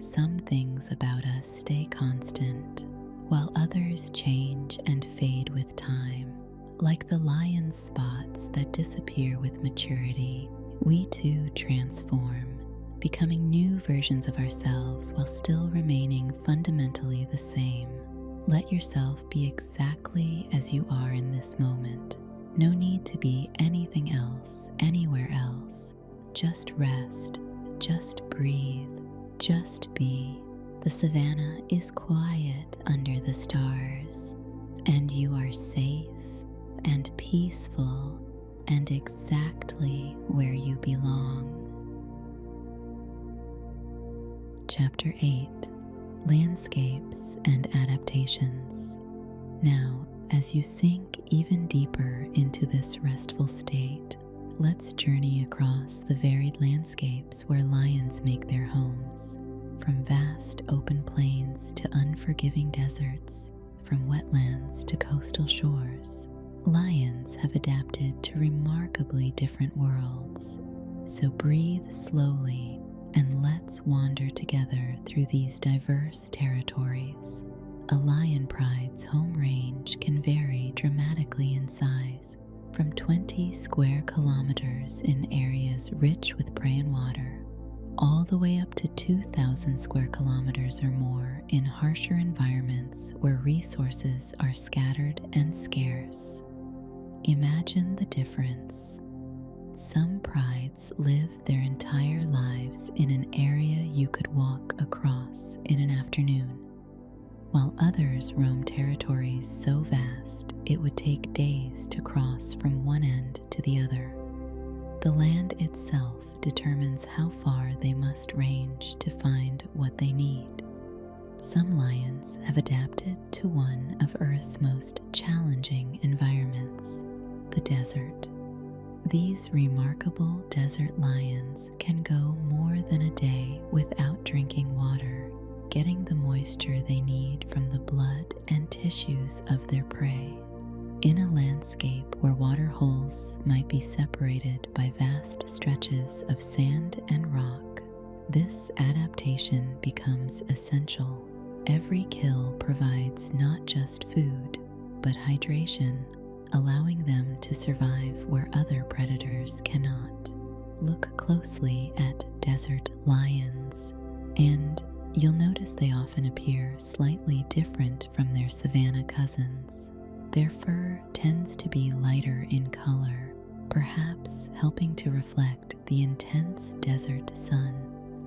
Some things about us stay constant, while others change and fade with time. Like the lion's spots that disappear with maturity, we too transform, becoming new versions of ourselves while still remaining fundamentally the same. Let yourself be exactly as you are in this moment. No need to be anything else, anywhere else. Just rest, just breathe, just be. The Savanna is quiet under the stars, and you are safe and peaceful and exactly where you belong. Chapter 8: Landscapes and Adaptations. Now, as you sink even deeper into this restful state, let's journey across the varied landscapes where lions make their homes. From vast open plains to unforgiving deserts, from wetlands to coastal shores, lions have adapted to remarkably different worlds. So breathe slowly and let's wander together through these diverse territories. A lion pride's home range can vary dramatically in size, from 20 square kilometers in areas rich with prey and water, all the way up to 2,000 square kilometers or more in harsher environments where resources are scattered and scarce. Imagine the difference. Some prides live their entire lives in an area you could walk across in an afternoon, while others roam territories so vast it would take days to cross from one end to the other. The land itself determines how far they must range to find what they need. Some lions have adapted to one of Earth's most challenging environments, the desert. These remarkable desert lions can go more than a day without drinking water, getting the moisture they need from the blood and tissues of their prey. In a landscape where water holes might be separated by vast stretches of sand and rock, this adaptation becomes essential. Every kill provides not just food, but hydration, allowing them to survive where other predators cannot. Look closely at desert lions, and you'll notice they often appear slightly different from their savanna cousins. Their fur tends to be lighter in color, perhaps helping to reflect the intense desert sun.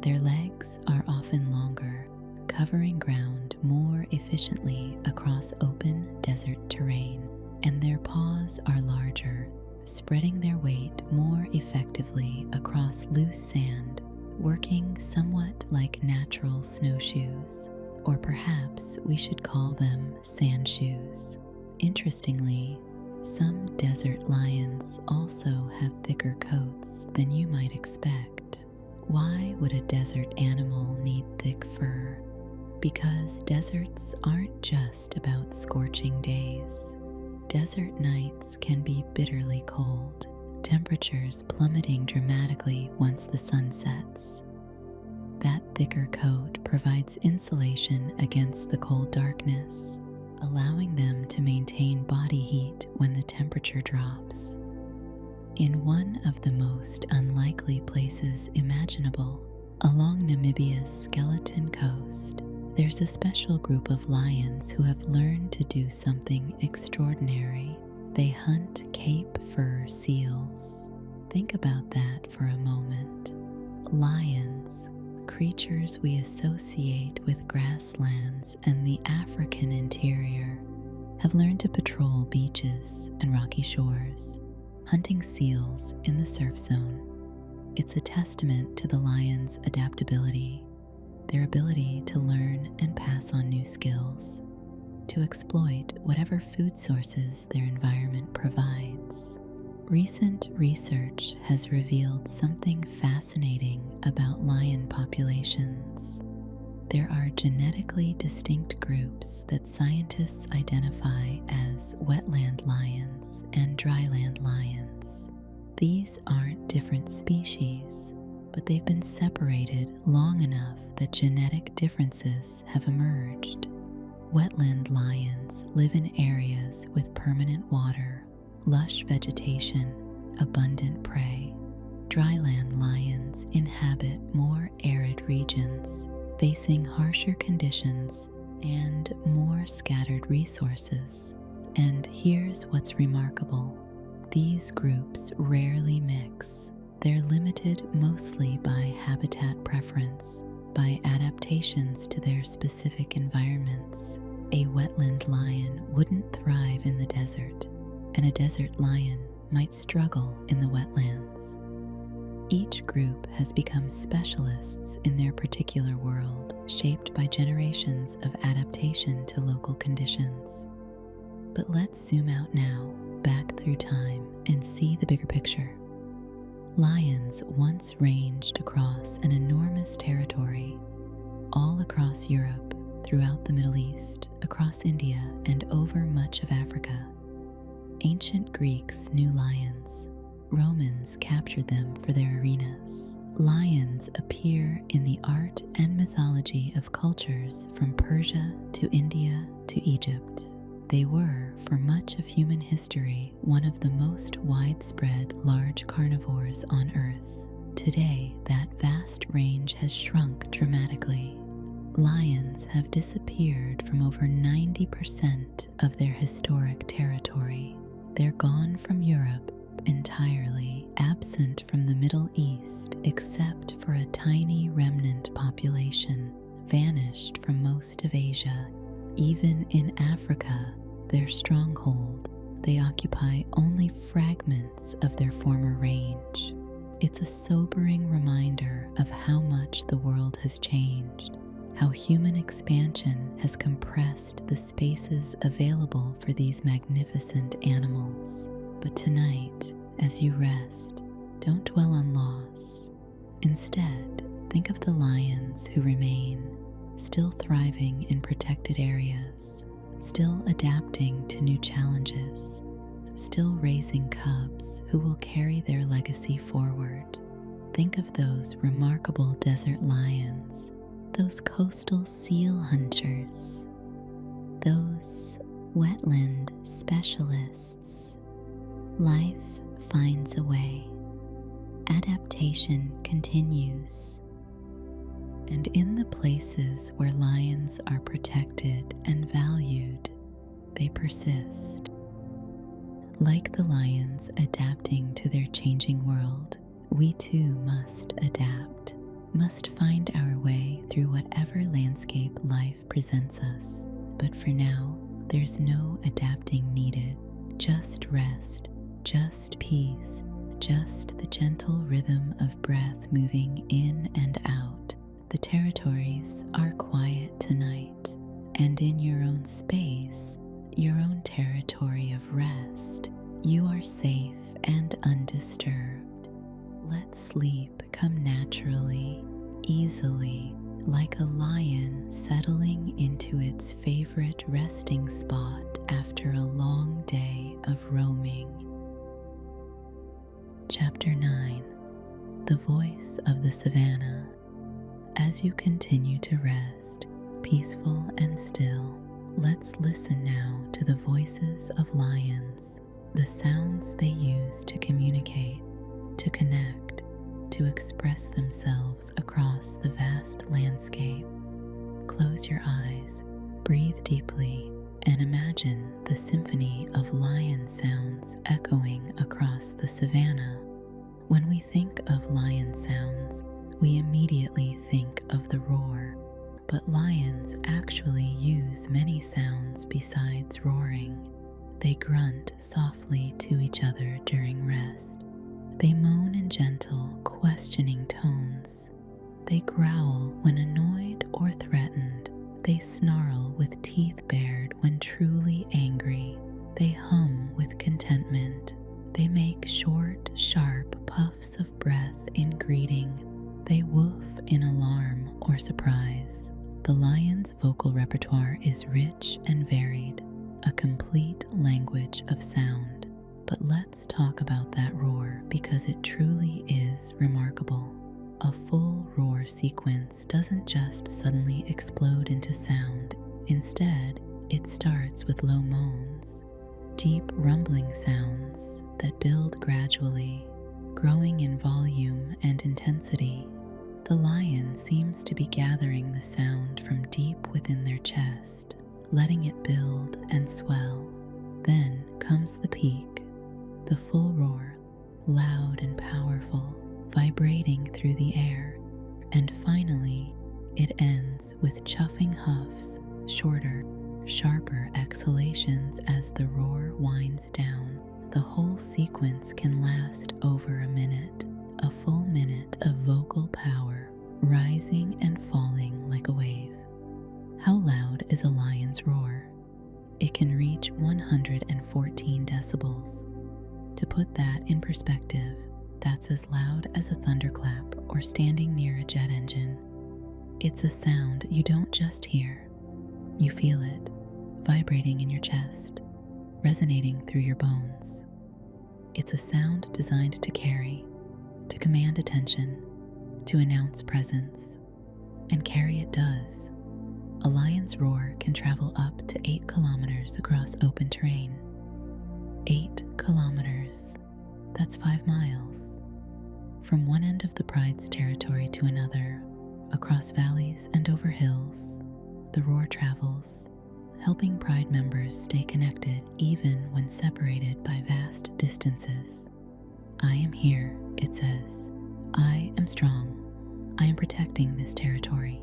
Their legs are often longer, covering ground more efficiently across open desert terrain, and their paws are larger, spreading their weight more effectively across loose sand, working somewhat like natural snowshoes, or perhaps we should call them sand shoes. Interestingly, some desert lions also have thicker coats than you might expect. Why would a desert animal need thick fur? Because deserts aren't just about scorching days. Desert nights can be bitterly cold, temperatures plummeting dramatically once the sun sets. That thicker coat provides insulation against the cold darkness, allowing them to maintain body heat when the temperature drops. In one of the most unlikely places imaginable, along Namibia's Skeleton Coast, there's a special group of lions who have learned to do something extraordinary. They hunt Cape fur seals. Think about that for a moment. Lions, creatures we associate with grasslands and the African interior, have learned to patrol beaches and rocky shores, hunting seals in the surf zone. It's a testament to the lion's adaptability, their ability to learn and pass on new skills, to exploit whatever food sources their environment provides. Recent research has revealed something fascinating about lion populations. There are genetically distinct groups that scientists identify as wetland lions and dryland lions. These aren't different species, but they've been separated long enough that genetic differences have emerged. Wetland lions live in areas with permanent water, lush vegetation, abundant prey. Dryland lions inhabit more arid regions, facing harsher conditions and more scattered resources. And here's what's remarkable. These groups rarely mix. They're limited mostly by habitat preference, by adaptations to their specific environments. A wetland lion wouldn't thrive in the desert, and a desert lion might struggle in the wetlands. Each group has become specialists in their particular world, shaped by generations of adaptation to local conditions. But let's zoom out now, back through time, and see the bigger picture. Lions once ranged across an enormous territory, all across Europe, throughout the Middle East, across India, and over much of Africa. Ancient Greeks knew lions. Romans captured them for their arenas. Lions appear in the art and mythology of cultures from Persia to India to Egypt. They were, for much of human history, one of the most widespread large carnivores on Earth. Today, that vast range has shrunk dramatically. Lions have disappeared from over 90% of their historic territory. They're gone from Europe entirely, absent from the Middle East except for a tiny remnant population, vanished from most of Asia. Even in Africa, their stronghold, they occupy only fragments of their former range. It's a sobering reminder of how much the world has changed, how human expansion has compressed the spaces available for these magnificent animals. But tonight, as you rest, don't dwell on loss. Instead, think of the lions who remain, still thriving in protected areas, still adapting to new challenges, still raising cubs who will carry their legacy forward. Think of those remarkable desert lions, those coastal seal hunters, those wetland specialists. Life finds a way. Adaptation continues. And in the places where lions are protected and valued, they persist. Like the lions adapting to their changing world, we too must adapt, must find our way through whatever landscape life presents us. But for now, there's no adapting needed, just rest, just peace, just the gentle rhythm of breath moving in and out. The territories are quiet tonight, and in your own space, your own territory of rest, you are safe and undisturbed. Let sleep come naturally, easily, like a lion settling into its favorite resting spot after a long day of roaming. Chapter 9. The Voice of the Savanna. As you continue to rest, peaceful and still, let's listen now to the voices of lions, the sounds they use to communicate, to connect, to express themselves across the vast landscape. Close your eyes, breathe deeply, and imagine the symphony of lion sounds echoing across the savanna. When we think of lion sounds, we immediately think of the roar, but lions actually use many sounds besides roaring. They grunt softly to each other during rest. They moan in gentle, questioning tones. They growl when annoyed or threatened. They snarl with teeth bared when truly angry. They hum with contentment. They make short, sharp puffs of breath in greeting. They woof in alarm or surprise. The lion's vocal repertoire is rich and varied, a complete language of sound. But let's talk about that roar because it truly is remarkable. A full roar sequence doesn't just suddenly explode into sound. Instead, roaring sounds that build gradually, growing in volume and intensity. The lion seems to be gathering the sound from deep within their chest, letting it build and swell. Then comes the peak, the full roar, loud and powerful, vibrating through the air. And finally, it ends with chuffing huffs, shorter, sharper exhalations as the roar winds down. The whole sequence can last over a minute, a full minute of vocal power, rising and falling like a wave. How loud is a lion's roar? It can reach 114 decibels. To put that in perspective, that's as loud as a thunderclap or standing near a jet engine. It's a sound you don't just hear. You feel it, vibrating in your chest, resonating through your bones. It's a sound designed to carry, to command attention, to announce presence. And carry it does. A lion's roar can travel up to 8 kilometers across open terrain. 8 kilometers. That's 5 miles. From one end of the pride's territory to another, across valleys and over hills, the roar travels, helping pride members stay connected even when separated by vast distances. I am here, it says. I am strong. I am protecting this territory.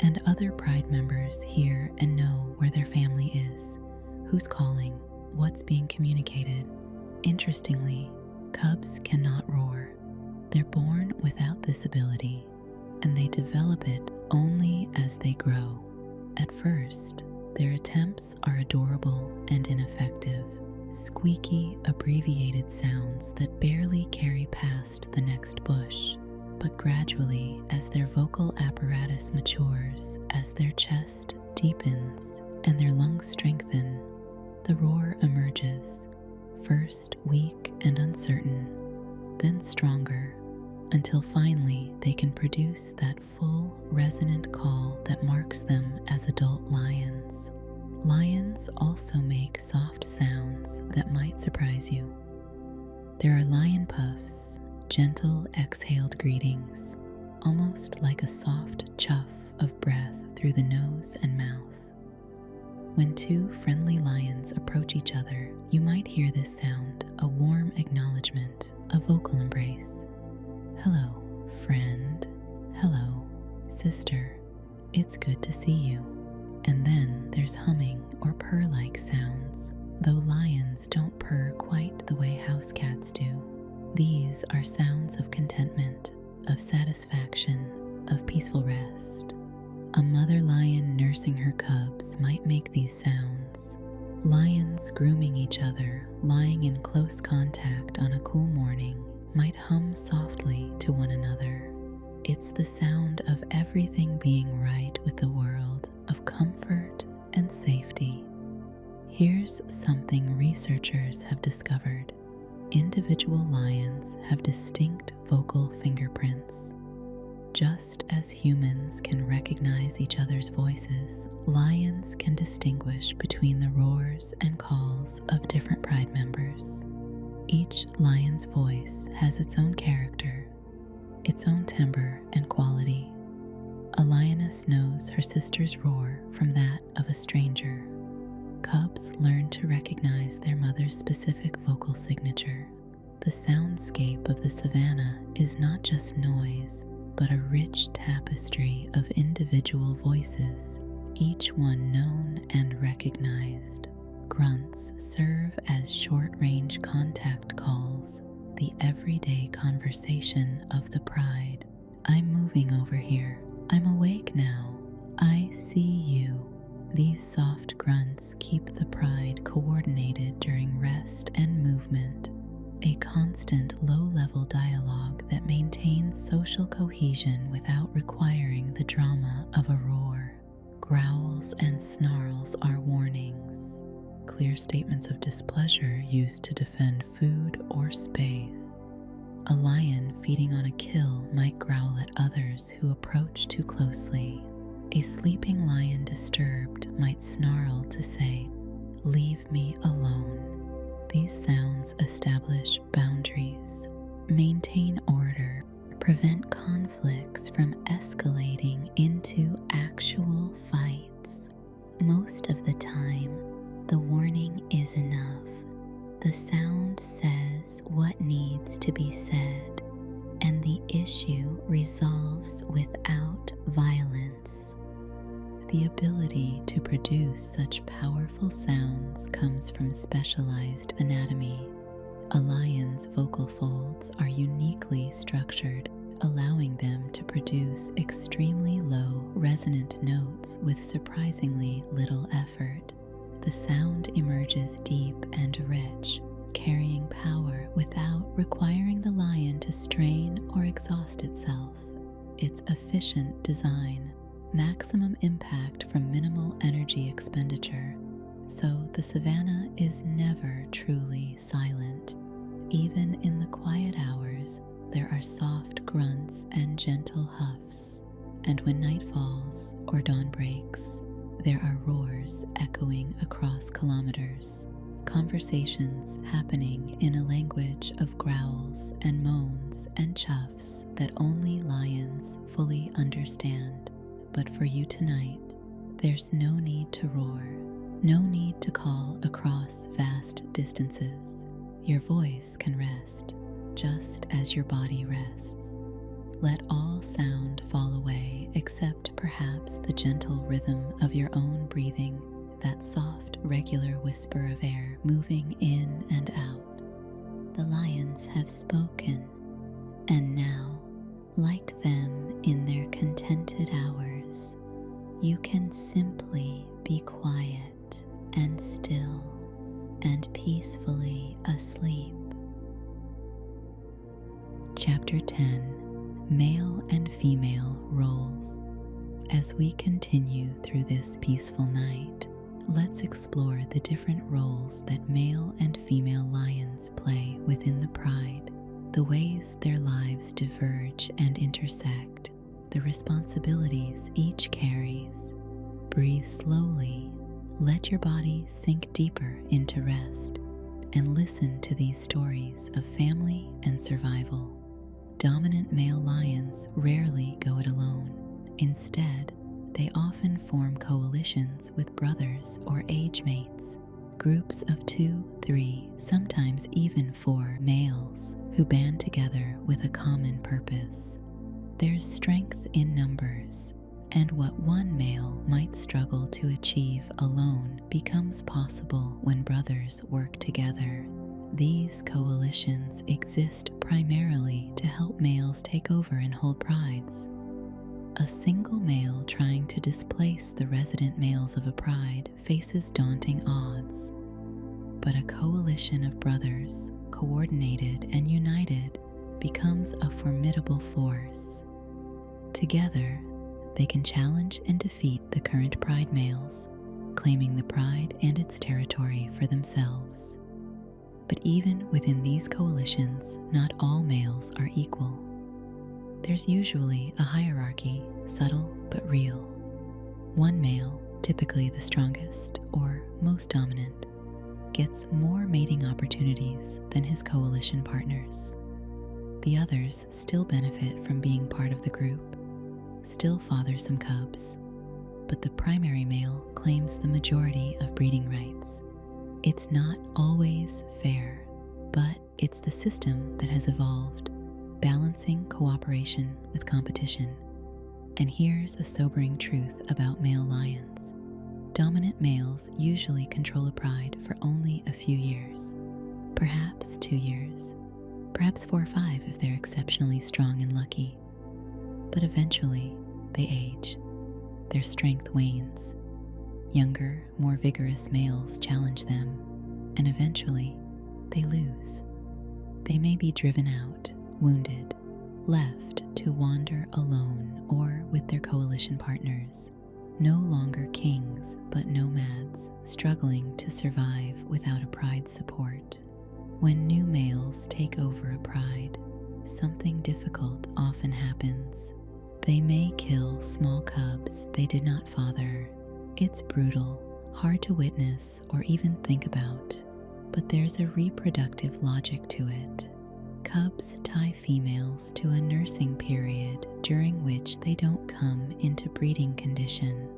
And other pride members hear and know where their family is, who's calling, what's being communicated. Interestingly, cubs cannot roar. They're born without this ability, and they develop it only as they grow. At first, their attempts are adorable and ineffective, squeaky, abbreviated sounds that barely carry past the next bush. But gradually, as their vocal apparatus matures, as their chest deepens and their lungs strengthen, the roar emerges, first weak and uncertain, then stronger, until finally they can produce that full, resonant call that marks them as adult lions. Lions also make soft sounds that might surprise you. There are lion puffs, gentle exhaled greetings, almost like a soft chuff of breath through the nose and mouth. When two friendly lions approach each other, you might hear this sound, a warm acknowledgement, a vocal embrace. Hello, friend. Hello, sister. It's good to see you. And then there's humming or purr-like sounds, though lions don't purr quite the way house cats do. These are sounds of contentment, of satisfaction, of peaceful rest. A mother lion nursing her cubs might make these sounds. Lions grooming each other, lying in close contact on a cool morning, might hum softly to one another. It's the sound of everything being right with the world, of comfort and safety. Here's something researchers have discovered. Individual lions have distinct vocal fingerprints. Just as humans can recognize each other's voices, lions can distinguish between the roars and calls of different pride members. Each lion's voice has its own character, its own timbre and quality. A lioness knows her sister's roar from that of a stranger. Cubs learn to recognize their mother's specific vocal signature. The soundscape of the savanna is not just noise, but a rich tapestry of individual voices, each one known and recognized. Grunts serve as short-range contact calls, the everyday conversation of the pride. I'm moving over here. I'm awake now. I see you. These soft grunts keep the pride coordinated during rest and movement, a constant low-level dialogue that maintains social cohesion without requiring the drama of a roar. Growls and snarls are warnings, clear statements of displeasure used to defend food or space. A lion feeding on a kill might growl at others who approach too closely. A sleeping lion disturbed might snarl to say, "Leave me alone." These sounds establish boundaries, maintain order, prevent conflicts from escalating into actual fights. Most of the time, the warning is enough. The sound says what needs to be said, and the issue resolves without violence. The ability to produce such powerful sounds comes from specialized anatomy. A lion's vocal folds are uniquely structured, allowing them to produce extremely low, resonant notes with surprisingly little effort. The sound emerges deep and rich, carrying power without requiring the lion to strain or exhaust itself. Its efficient design, maximum impact from minimal energy expenditure, so the savanna is never truly silent. Even in the quiet hours, there are soft grunts and gentle huffs, and when night falls or dawn breaks, there are roars echoing across kilometers, conversations happening in a language of growls and moans and chuffs that only lions fully understand. But for you tonight, there's no need to roar, no need to call across vast distances. Your voice can rest just as your body rests. Let all sound fall away except perhaps the gentle rhythm of your own breathing, that soft, regular whisper of air moving in and out. The lions have spoken, and now, like them in their contented hours, you can simply be quiet and still and peacefully asleep. Chapter 10. Male and Female Roles. As we continue through this peaceful night, let's explore the different roles that male and female lions play within the pride, the ways their lives diverge and intersect, the responsibilities each carries. Breathe slowly, let your body sink deeper into rest, and listen to these stories of family and survival. Dominant male lions rarely go it alone. Instead, they often form coalitions with brothers or age mates, groups of 2, 3, sometimes even 4 males who band together with a common purpose. There's strength in numbers, and what one male might struggle to achieve alone becomes possible when brothers work together. These coalitions exist primarily to help males take over and hold prides. A single male trying to displace the resident males of a pride faces daunting odds. But a coalition of brothers, coordinated and united, becomes a formidable force. Together, they can challenge and defeat the current pride males, claiming the pride and its territory for themselves. But even within these coalitions, not all males are equal. There's usually a hierarchy, subtle but real. One male, typically the strongest or most dominant, gets more mating opportunities than his coalition partners. The others still benefit from being part of the group, still father some cubs, but the primary male claims the majority of breeding rights. It's not always fair, but it's the system that has evolved, balancing cooperation with competition. And here's a sobering truth about male lions. Dominant males usually control a pride for only a few years, perhaps 2 years, perhaps 4 or 5 if they're exceptionally strong and lucky. But eventually, they age. Their strength wanes. Younger, more vigorous males challenge them, and eventually, they lose. They may be driven out, wounded, left to wander alone or with their coalition partners, no longer kings but nomads, struggling to survive without a pride support. When new males take over a pride, something difficult often happens. They may kill small cubs they did not father. It's brutal, hard to witness or even think about. but there's a reproductive logic to it. Cubs tie females to a nursing period during which they don't come into breeding condition.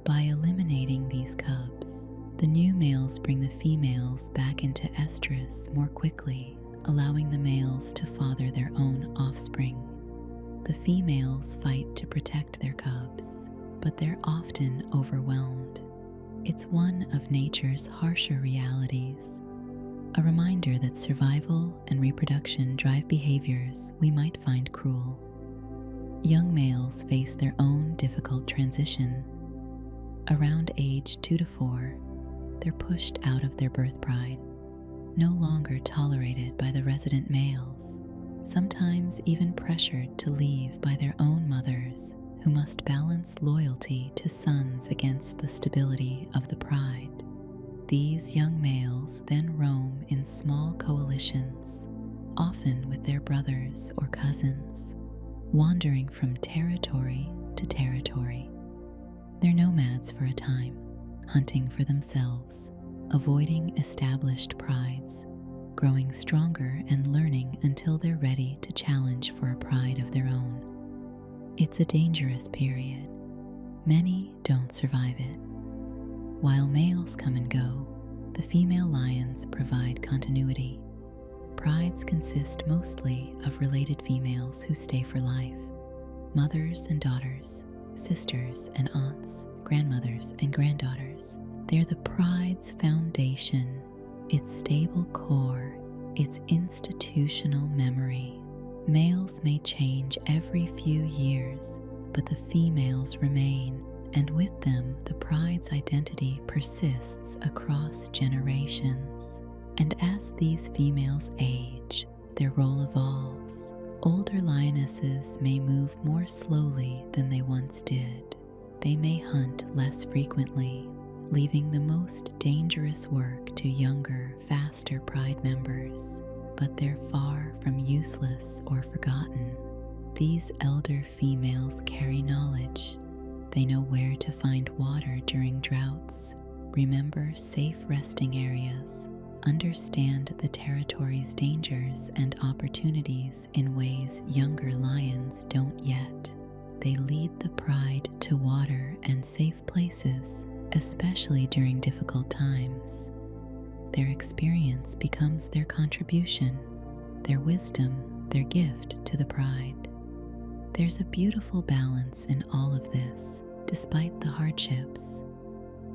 By eliminating these cubs, the new males bring the females back into estrus more quickly, allowing the males to father their own offspring. The females fight to protect their cubs, but they're often overwhelmed. It's one of nature's harsher realities, a reminder that survival and reproduction drive behaviors we might find cruel. Young males face their own difficult transition. Around age 2 to 4, they're pushed out of their birth pride, no longer tolerated by the resident males, sometimes even pressured to leave by their own mothers, who must balance loyalty to sons against the stability of the pride. These young males then roam in small coalitions, often with their brothers or cousins, wandering from territory to territory. They're nomads for a time, hunting for themselves, avoiding established prides, growing stronger and learning until they're ready to challenge for a pride of their own. It's a dangerous period. Many don't survive it. While males come and go, the female lions provide continuity. Prides consist mostly of related females who stay for life: mothers and daughters, sisters and aunts, grandmothers and granddaughters. They're the pride's foundation, its stable core, its institutional memory. Males may change every few years, but the females remain, and with them the pride's identity persists across generations. And as these females age, their role evolves. Older lionesses may move more slowly than they once did. They may hunt less frequently, leaving the most dangerous work to younger, faster pride members. But they're far from useless or forgotten. These elder females carry knowledge. They know where to find water during droughts, remember safe resting areas, understand the territory's dangers and opportunities in ways younger lions don't yet. They lead the pride to water and safe places, especially during difficult times. Their experience becomes their contribution, their wisdom, their gift to the pride. There's a beautiful balance in all of this, despite the hardships.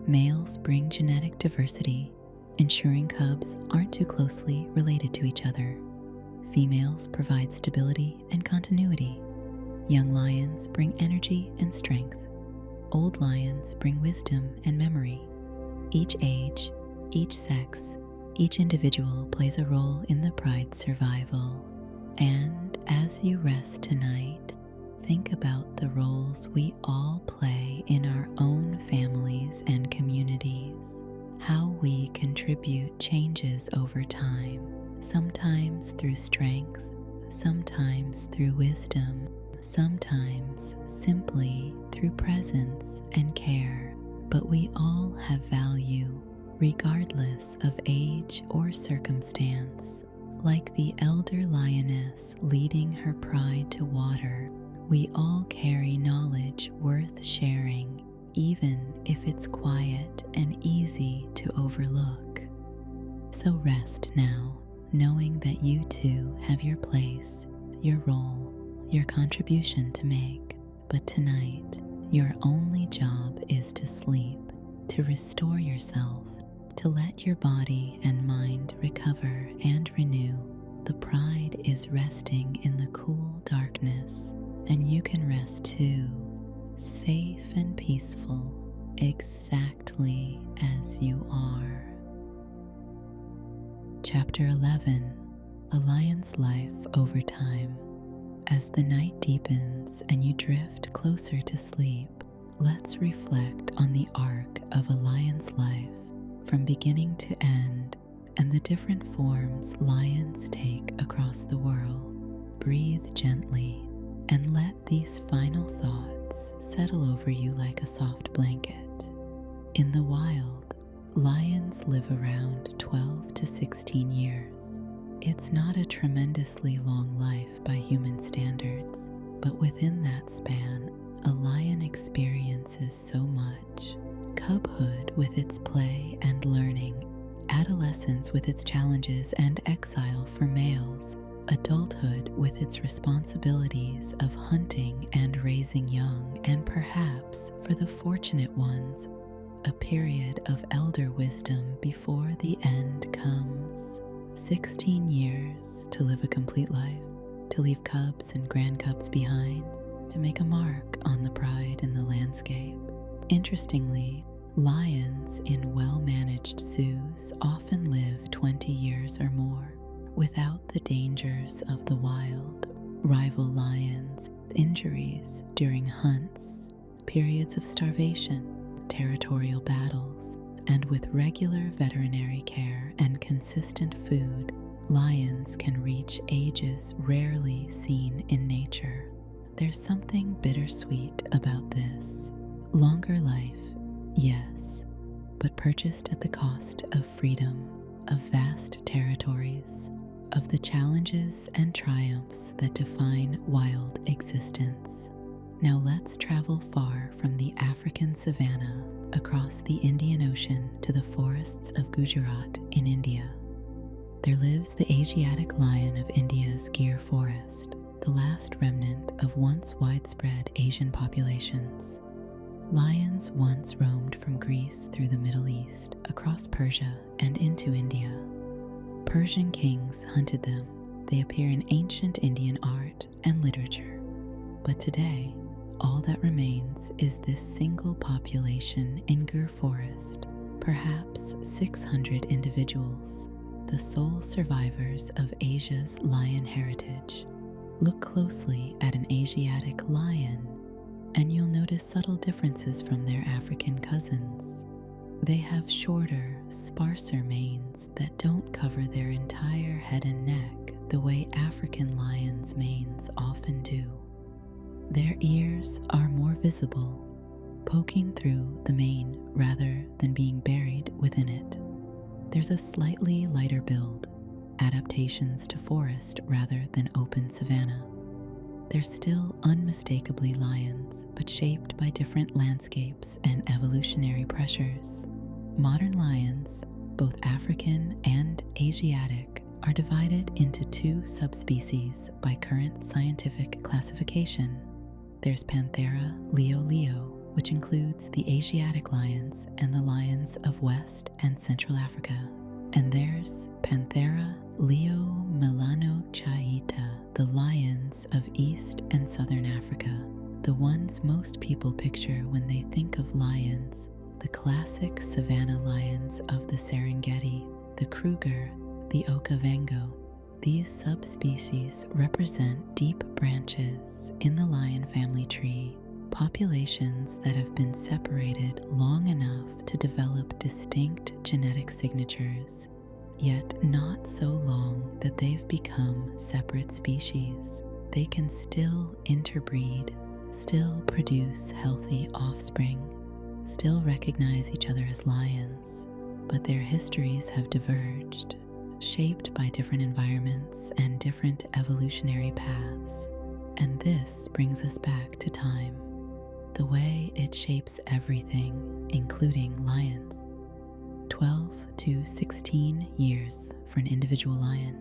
Males bring genetic diversity, ensuring cubs aren't too closely related to each other. Females provide stability and continuity. Young lions bring energy and strength. Old lions bring wisdom and memory. Each age, each sex, each individual plays a role in the pride's survival. And as you rest tonight, think about the roles we all play in our own families and communities, how we contribute changes over time, sometimes through strength, sometimes through wisdom, sometimes simply through presence and care. But we all have value, regardless of age or circumstance. Like the elder lioness leading her pride to water, we all carry knowledge worth sharing, even if it's quiet and easy to overlook. So rest now, knowing that you too have your place, your role, your contribution to make. But tonight, your only job is to sleep, to restore yourself, to let your body and mind recover and renew. The pride is resting in the cool darkness, and you can rest too, safe and peaceful, exactly as you are. Chapter 11: A Lion's Life Over Time. As the night deepens and you drift closer to sleep, let's reflect on the arc of a lion's life, from beginning to end, and the different forms lions take across the world. Breathe gently and let these final thoughts settle over you like a soft blanket. In the wild, lions live around 12 to 16 years. It's not a tremendously long life by human standards, but within that span, a lion experiences so much. Cubhood with its play and learning, adolescence with its challenges and exile for males, adulthood with its responsibilities of hunting and raising young, and perhaps, for the fortunate ones, a period of elder wisdom before the end comes. 16 years to live a complete life, to leave cubs and grandcubs behind, to make a mark on the pride in the landscape. Interestingly, lions in well-managed zoos often live 20 years or more without the dangers of the wild, rival lions, injuries during hunts, periods of starvation, territorial battles, and with regular veterinary care and consistent food, lions can reach ages rarely seen in nature. There's something bittersweet about this. Longer life, yes, but purchased at the cost of freedom, of vast territories, of the challenges and triumphs that define wild existence. Now let's travel far from the African savanna across the Indian Ocean to the forests of Gujarat in India. There lives the Asiatic lion of India's Gir forest, the last remnant of once widespread Asian populations. Lions once roamed from Greece through the Middle East, across Persia, and into India. Persian kings hunted them. They appear in ancient Indian art and literature. But today, all that remains is this single population in Gir forest, perhaps 600 individuals, the sole survivors of Asia's lion heritage. Look closely at an Asiatic lion, and you'll notice subtle differences from their African cousins. They have shorter, sparser manes that don't cover their entire head and neck the way African lions' manes often do. Their ears are more visible, poking through the mane rather than being buried within it. There's a slightly lighter build, adaptations to forest rather than open savanna. They're still unmistakably lions, but shaped by different landscapes and evolutionary pressures. Modern lions, both African and Asiatic, are divided into two subspecies by current scientific classification. There's Panthera leo, which includes the Asiatic lions and the lions of West and Central Africa. And there's Panthera leo melanochaeta, the lions of East and Southern Africa, the ones most people picture when they think of lions, the classic savanna lions of the Serengeti, the Kruger, the Okavango. These subspecies represent deep branches in the lion family tree, populations that have been separated long enough to develop distinct genetic signatures, yet not so long that they've become separate species. They can still interbreed, still produce healthy offspring, still recognize each other as lions, but their histories have diverged, shaped by different environments and different evolutionary paths. And this brings us back to time, the way it shapes everything, including lions. 12 to 16 years for an individual lion,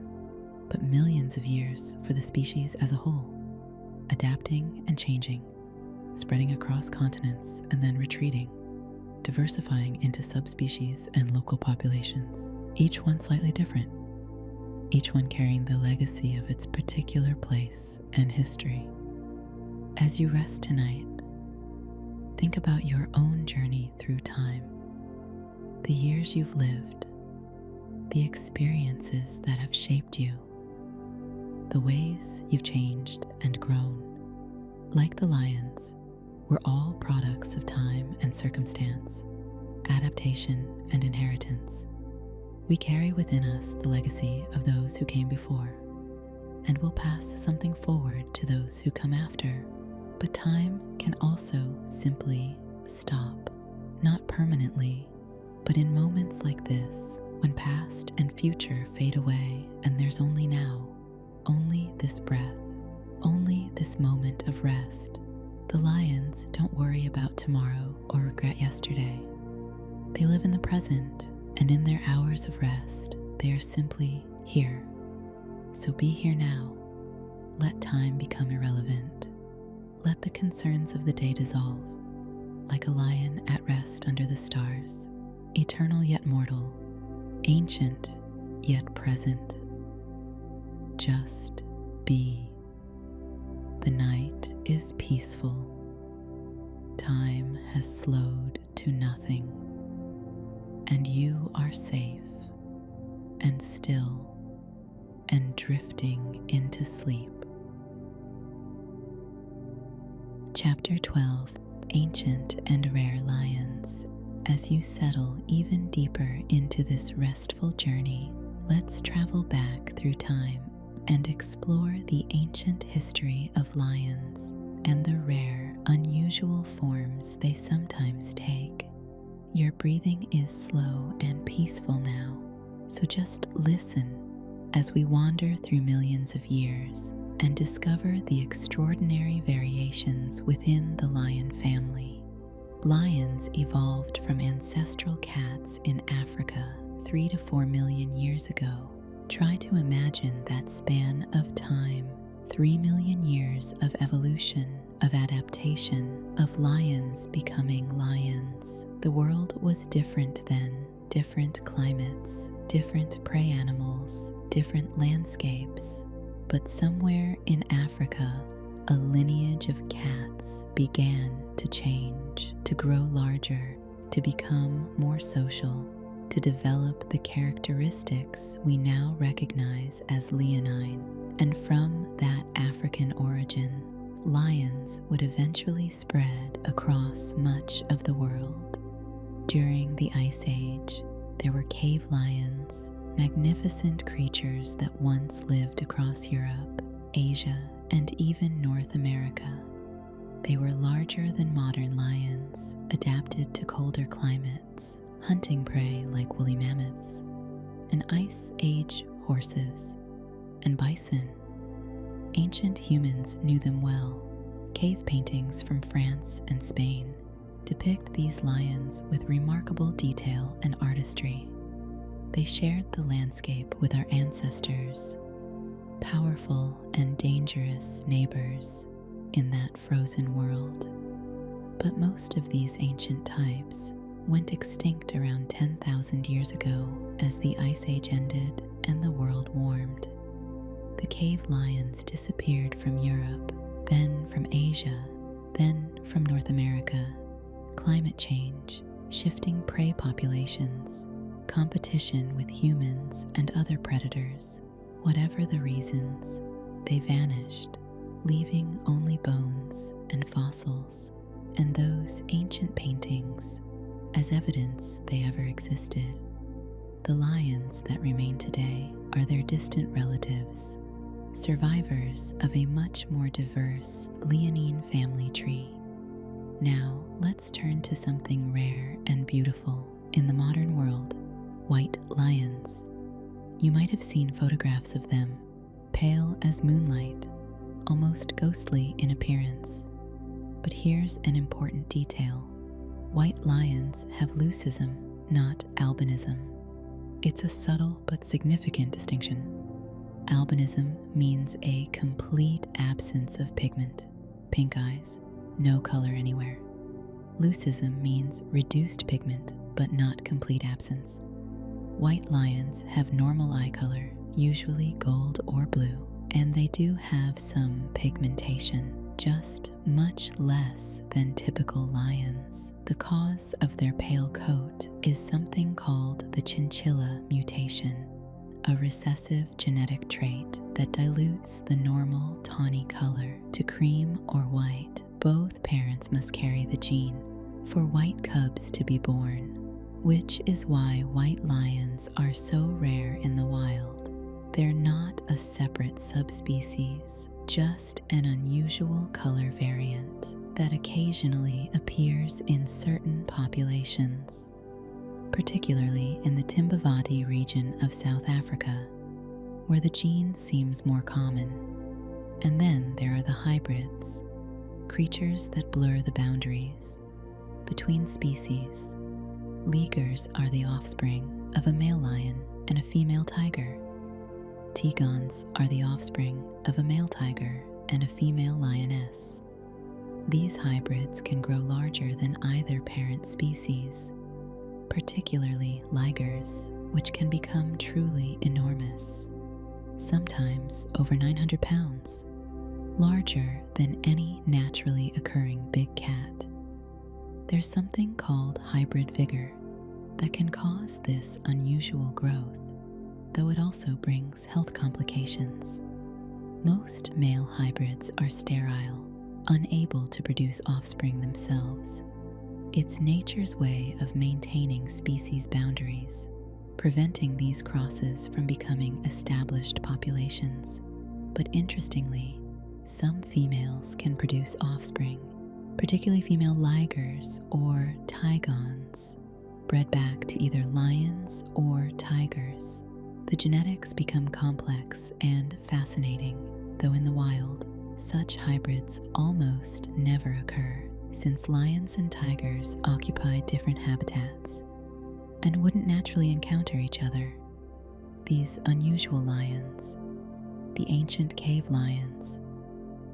but millions of years for the species as a whole, adapting and changing, spreading across continents and then retreating, diversifying into subspecies and local populations, each one slightly different, each one carrying the legacy of its particular place and history. As you rest tonight, think about your own journey through time, the years you've lived, the experiences that have shaped you, the ways you've changed and grown. Like the lions, we're all products of time and circumstance, adaptation and inheritance. We carry within us the legacy of those who came before, and will pass something forward to those who come after. But time can also simply stop, not permanently, But in moments like this, when past and future fade away and there's only now, only this breath, only this moment of rest, the lions don't worry about tomorrow or regret yesterday. They live in the present, and in their hours of rest, they are simply here. So be here now. Let time become irrelevant. Let the concerns of the day dissolve, like a lion at rest under the stars, eternal yet mortal, ancient yet present. Just be. The night is peaceful. Time has slowed to nothing, and you are safe and still and drifting into sleep. Chapter 12, Ancient and Rare Lions. As you settle even deeper into this restful journey, let's travel back through time and explore the ancient history of lions and the rare, unusual forms they sometimes take. Your breathing is slow and peaceful now, so just listen as we wander through millions of years and discover the extraordinary variations within the lion family. Lions evolved from ancestral cats in Africa 3 to 4 million years ago. Try to imagine that span of time, 3 million years of evolution, of adaptation, of lions becoming lions. The world was different then, different climates, different prey animals, different landscapes. But somewhere in Africa, a lineage of cats began to change, to grow larger, to become more social, to develop the characteristics we now recognize as leonine. And from that African origin, lions would eventually spread across much of the world. During the Ice Age, there were cave lions, magnificent creatures that once lived across Europe, Asia, and even North America. They were larger than modern lions, adapted to colder climates, hunting prey like woolly mammoths, and Ice Age horses and bison. Ancient humans knew them well. Cave paintings from France and Spain depict these lions with remarkable detail and artistry. They shared the landscape with our ancestors, powerful and dangerous neighbors in that frozen world. But most of these ancient types went extinct around 10,000 years ago as the Ice Age ended and the world warmed. The cave lions disappeared from Europe, then from Asia, then from North America. Climate change, shifting prey populations, competition with humans and other predators. Whatever the reasons, they vanished, leaving only bones and fossils, and those ancient paintings as evidence they ever existed. The lions that remain today are their distant relatives, survivors of a much more diverse leonine family tree. Now, let's turn to something rare and beautiful in the modern world: white lions. You might have seen photographs of them, pale as moonlight, almost ghostly in appearance. But here's an important detail. White lions have leucism, not albinism. It's a subtle but significant distinction. Albinism means a complete absence of pigment, pink eyes, no color anywhere. Leucism means reduced pigment, but not complete absence. White lions have normal eye color, usually gold or blue, and they do have some pigmentation, just much less than typical lions. The cause of their pale coat is something called the chinchilla mutation, a recessive genetic trait that dilutes the normal tawny color to cream or white. Both parents must carry the gene for white cubs to be born, which is why white lions are so rare in the wild. They're not a separate subspecies, just an unusual color variant that occasionally appears in certain populations. particularly in the Timbavati region of South Africa, where the gene seems more common. And then there are the hybrids, creatures that blur the boundaries between species. Leaguers are the offspring of a male lion and a female tiger. Tigons are the offspring of a male tiger and a female lioness. These hybrids can grow larger than either parent species, particularly ligers, which can become truly enormous, sometimes over 900 pounds, larger than any naturally occurring big cat. There's something called hybrid vigor that can cause this unusual growth, though it also brings health complications. Most male hybrids are sterile, unable to produce offspring themselves. It's nature's way of maintaining species boundaries, preventing these crosses from becoming established populations. But interestingly, some females can produce offspring, particularly female ligers or tigons, bred back to either lions or tigers. The genetics become complex and fascinating, though in the wild, such hybrids almost never occur, since lions and tigers occupy different habitats and wouldn't naturally encounter each other. These unusual lions, the ancient cave lions,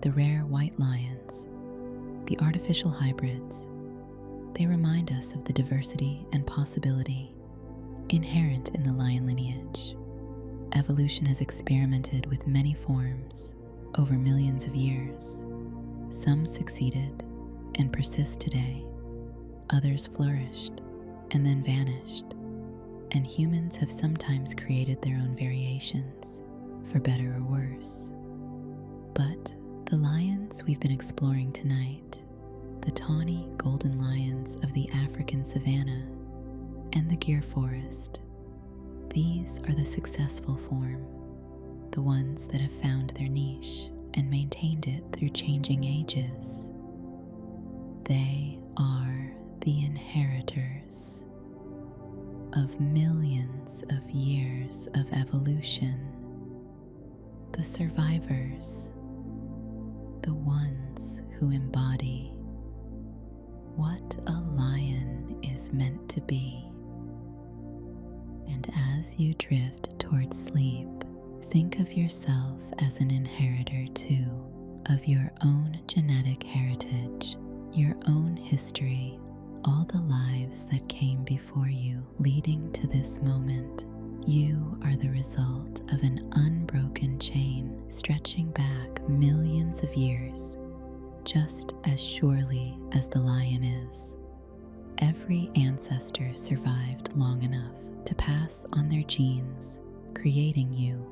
the rare white lions, the artificial hybrids, they remind us of the diversity and possibility inherent in the lion lineage. Evolution has experimented with many forms over millions of years. Some succeeded and persist today. Others flourished and then vanished. And humans have sometimes created their own variations, for better or worse. But the lions we've been exploring tonight, the tawny golden lions of the African savanna and the Gir forest, these are the successful form, the ones that have found their niche and maintained it through changing ages. They are the inheritors of millions of years of evolution, the survivors, the ones who embody what a lion is meant to be. And as you drift towards sleep, think of yourself as an inheritor too of your own genetic heritage, your own history, all the lives that came before you leading to this moment. You are the result of an unbroken chain stretching back millions of years, just as surely as the lion is. Every ancestor survived long enough to pass on their genes, creating you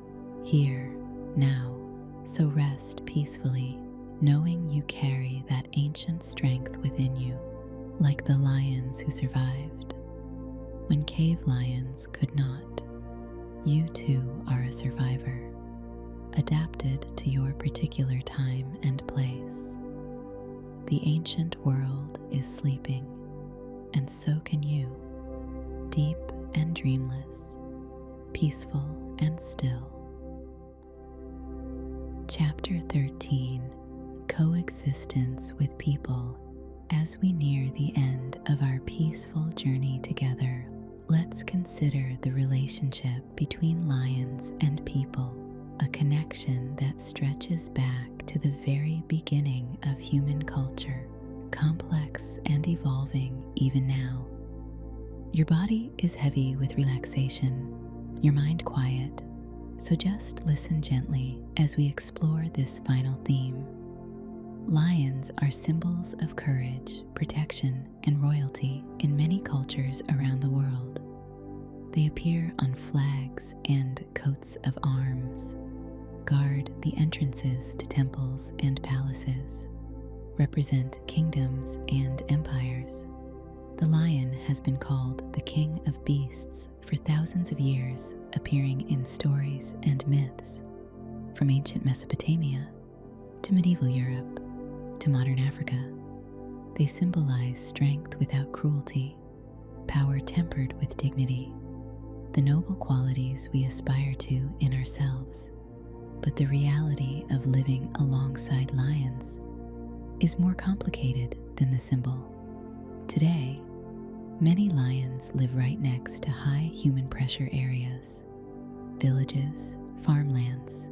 here, now. So rest peacefully, knowing you carry that ancient strength within you, like the lions who survived when cave lions could not. You too are a survivor, adapted to your particular time and place. The ancient world is sleeping, and so can you, deep and dreamless, peaceful and still. Chapter 13, Coexistence with People. As we near the end of our peaceful journey together, let's consider the relationship between lions and people, a connection that stretches back to the very beginning of human culture, complex and evolving even now. Your body is heavy with relaxation, your mind quiet, so just listen gently as we explore this final theme. Lions are symbols of courage, protection, and royalty in many cultures around the world. They appear on flags and coats of arms, guard the entrances to temples and palaces, represent kingdoms and empires. The lion has been called the king of beasts for thousands of years, appearing in stories and myths, from ancient Mesopotamia to medieval Europe to modern Africa. They symbolize strength without cruelty, power tempered with dignity, the noble qualities we aspire to in ourselves. But the reality of living alongside lions is more complicated than the symbol. Today, many lions live right next to high human pressure areas, villages, farmlands,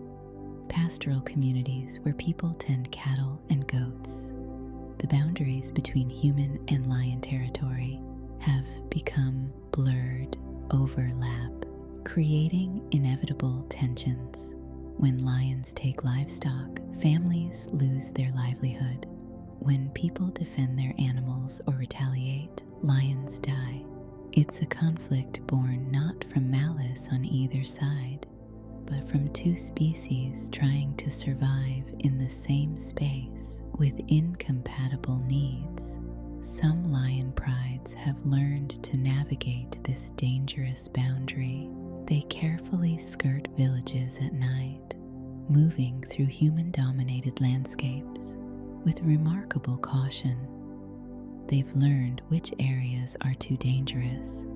pastoral communities where people tend cattle and goats. The boundaries between human and lion territory have become blurred overlap, creating inevitable tensions. When lions take livestock, families lose their livelihood. When people defend their animals or retaliate, lions die. It's a conflict born not from malice on either side, but from two species trying to survive in the same space with incompatible needs. Some lion prides have learned to navigate this dangerous boundary. They carefully skirt villages at night, moving through human-dominated landscapes with remarkable caution. They've learned which areas are too dangerous,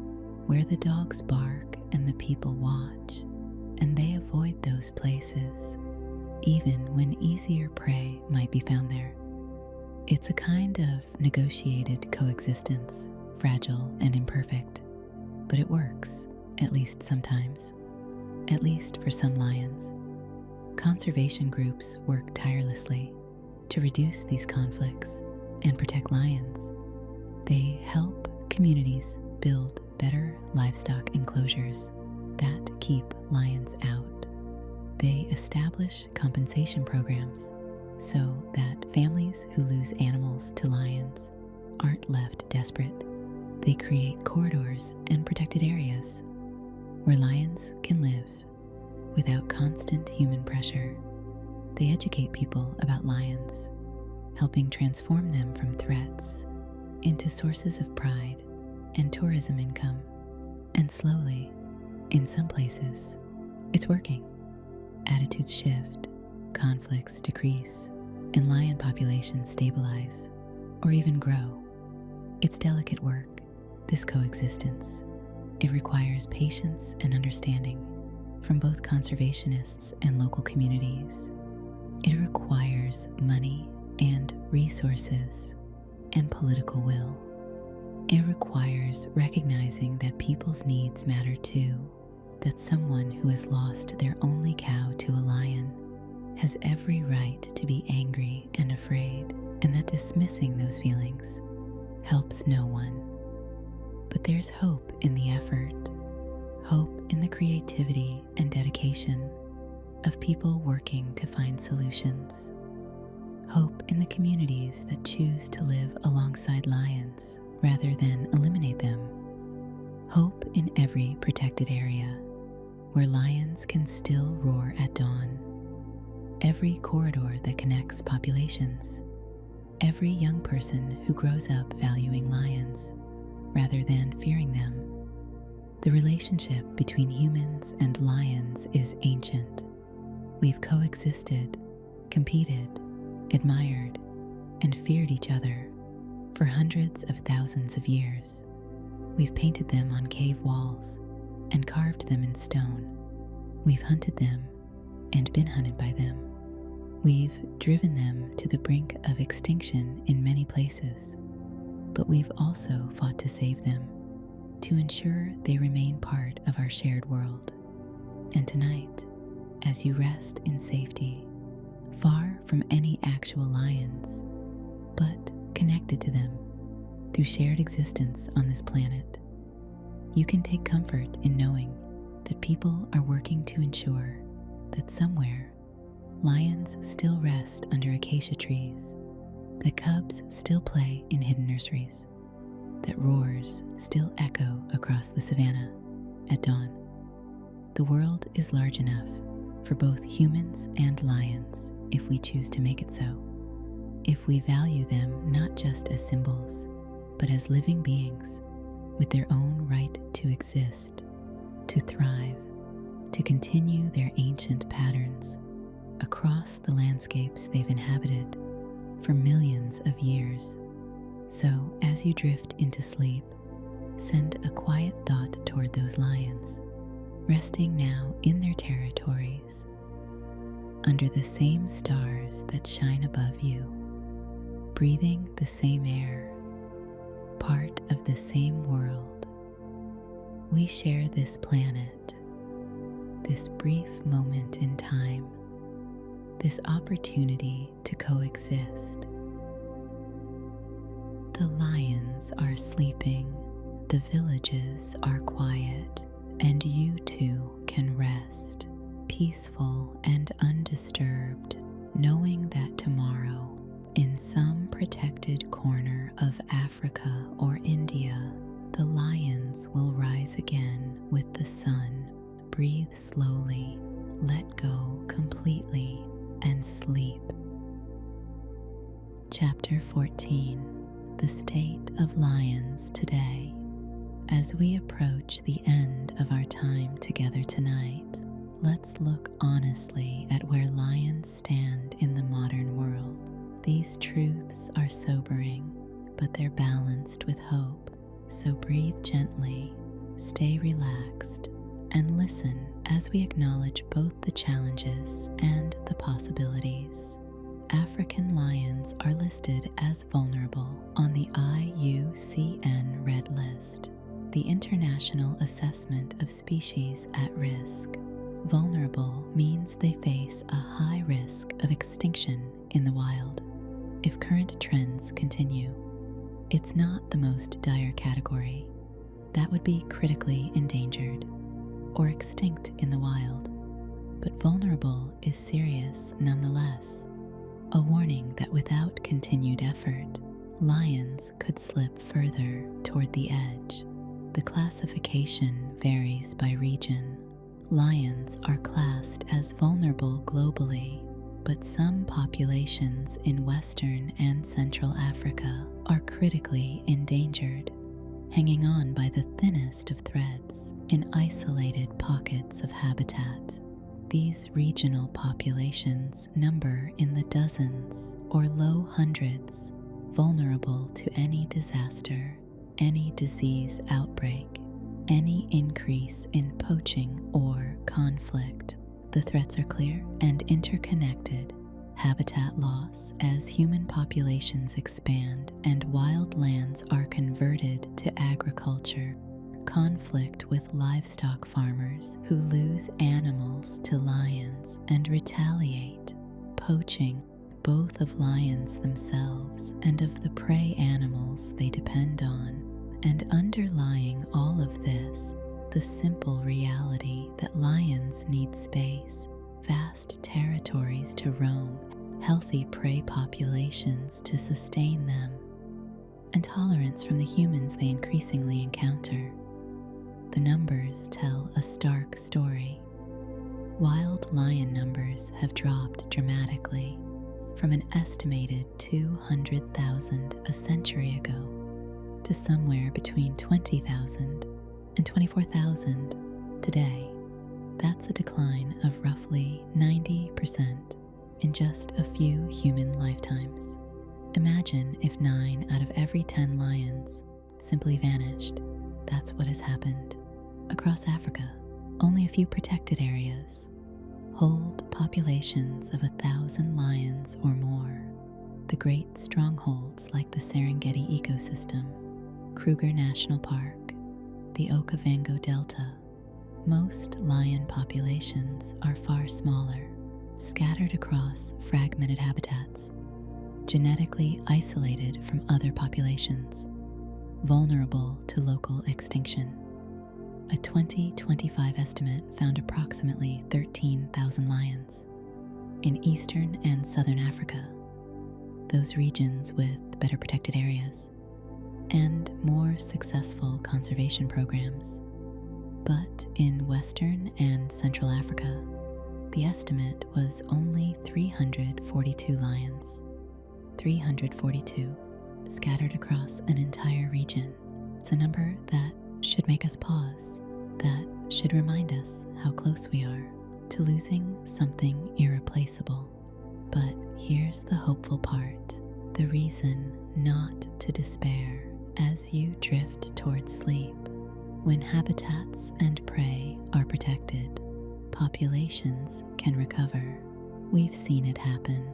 where the dogs bark and the people watch, and they avoid those places, even when easier prey might be found there. It's a kind of negotiated coexistence, fragile and imperfect, but it works, at least sometimes, at least for some lions. Conservation groups work tirelessly to reduce these conflicts and protect lions. They help communities build better livestock enclosures that keep lions out. They establish compensation programs so that families who lose animals to lions aren't left desperate. They create corridors and protected areas where lions can live without constant human pressure. They educate people about lions, helping transform them from threats into sources of pride and tourism income. And slowly, in some places, it's working. Attitudes shift, conflicts decrease, and lion populations stabilize or even grow. It's delicate work, this coexistence. It requires patience and understanding from both conservationists and local communities. It requires money and resources and political will. It requires recognizing that people's needs matter too, that someone who has lost their only cow to a lion has every right to be angry and afraid, and that dismissing those feelings helps no one. But there's hope in the effort, hope in the creativity and dedication of people working to find solutions, hope in the communities that choose to live alongside lions rather than eliminate them, hope in every protected area where lions can still roar at dawn, every corridor that connects populations, every young person who grows up valuing lions rather than fearing them. The relationship between humans and lions is ancient. We've coexisted, competed, admired, and feared each other for hundreds of thousands of years. We've painted them on cave walls and carved them in stone. We've hunted them and been hunted by them. We've driven them to the brink of extinction in many places, but we've also fought to save them, to ensure they remain part of our shared world. And tonight, as you rest in safety, far from any actual lions, but connected to them through shared existence on this planet, you can take comfort in knowing that people are working to ensure that somewhere lions still rest under acacia trees, that cubs still play in hidden nurseries, that roars still echo across the Savanna at dawn. The world is large enough for both humans and lions if we choose to make it so, if we value them not just as symbols, but as living beings with their own right to exist, to thrive, to continue their ancient patterns across the landscapes they've inhabited for millions of years. So as you drift into sleep, send a quiet thought toward those lions, resting now in their territories, under the same stars that shine above you, breathing the same air, part of the same world. We share this planet, this brief moment in time, this opportunity to coexist. The lions are sleeping, the villages are quiet, and you too can rest, peaceful and undisturbed, knowing that tomorrow, in some protected corner of Africa or India, the lions will rise again with the sun. Breathe slowly, let go completely, and sleep. Chapter 14. The State of Lions Today. As we approach the end of our time together tonight, let's look honestly at where lions stand in the modern world. These truths are sobering, but they're balanced with hope. So breathe gently, stay relaxed, and listen as we acknowledge both the challenges and the possibilities. African lions are listed as vulnerable on the IUCN Red List, the International Assessment of Species at Risk. Vulnerable means they face a high risk of extinction in the wild if current trends continue. It's not the most dire category. That would be critically endangered or extinct in the wild. But vulnerable is serious nonetheless. A warning that without continued effort, lions could slip further toward the edge. The classification varies by region. Lions are classed as vulnerable globally, but some populations in Western and Central Africa are critically endangered, hanging on by the thinnest of threads in isolated pockets of habitat. These regional populations number in the dozens or low hundreds, vulnerable to any disaster, any disease outbreak, any increase in poaching or conflict. The threats are clear and interconnected. Habitat loss as human populations expand and wild lands are converted to agriculture. Conflict with livestock farmers who lose animals to lions and retaliate. Poaching, both of lions themselves and of the prey animals they depend on. And underlying all of this, the simple reality that lions need space, vast territories to roam, healthy prey populations to sustain them, and tolerance from the humans they increasingly encounter. The numbers tell a stark story. Wild lion numbers have dropped dramatically from an estimated 200,000 a century ago to somewhere between 20,000 and 24,000 today. That's a decline of roughly 90% in just a few human lifetimes. Imagine if 9 out of every 10 lions simply vanished. That's what has happened. Across Africa, only a few protected areas hold populations of 1,000 lions or more. The great strongholds like the Serengeti ecosystem, Kruger National Park, the Okavango Delta, most lion populations are far smaller, scattered across fragmented habitats, genetically isolated from other populations, vulnerable to local extinction. A 2025 estimate found approximately 13,000 lions in eastern and southern Africa, those regions with better protected areas and more successful conservation programs. But in Western and Central Africa, the estimate was only 342 lions, 342 scattered across an entire region. It's a number that should make us pause, that should remind us how close we are to losing something irreplaceable. But here's the hopeful part, the reason not to despair. As you drift towards sleep, when habitats and prey are protected, populations can recover. We've seen it happen.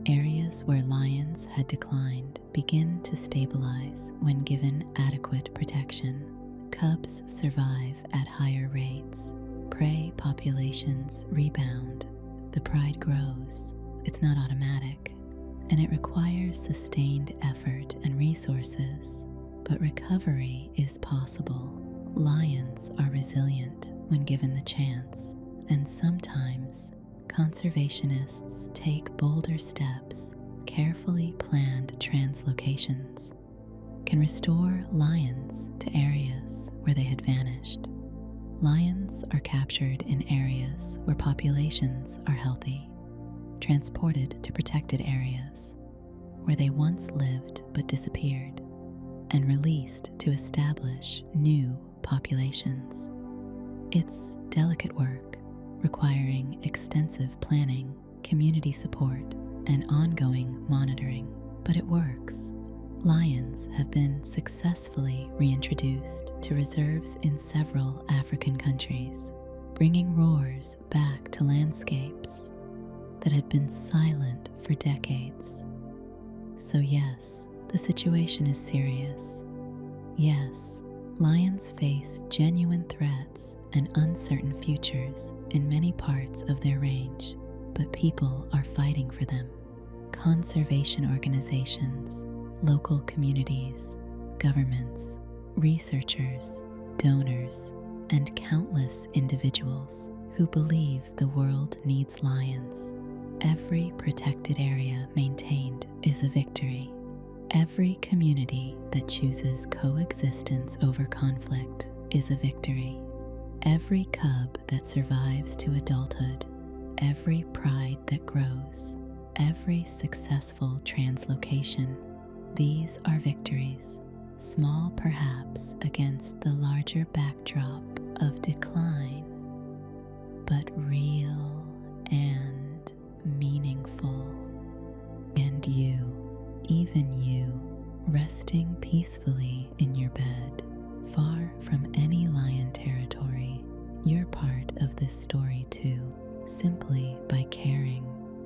Areas where lions had declined begin to stabilize when given adequate protection. Cubs survive at higher rates. Prey populations rebound. The pride grows. It's not automatic, and it requires sustained effort and resources, but recovery is possible. Lions are resilient when given the chance, and sometimes conservationists take bolder steps. Carefully planned translocations can restore lions to areas where they had vanished. Lions are captured in areas where populations are healthy, transported to protected areas where they once lived but disappeared, and released to establish new populations. It's delicate work, requiring extensive planning, community support, and ongoing monitoring, but it works. Lions have been successfully reintroduced to reserves in several African countries, bringing roars back to landscapes that had been silent for decades. So yes, the situation is serious. Yes, lions face genuine threats and uncertain futures in many parts of their range, but people are fighting for them. Conservation organizations, local communities, governments, researchers, donors, and countless individuals who believe the world needs lions. Every protected area maintained is a victory. Every community that chooses coexistence over conflict is a victory. Every cub that survives to adulthood, every pride that grows, every successful translocation, these are victories, small perhaps against the larger backdrop of decline, but real and meaningful. And you, even you, resting peacefully in your bed, far from any lion territory, you're part of this story too, simply by caring,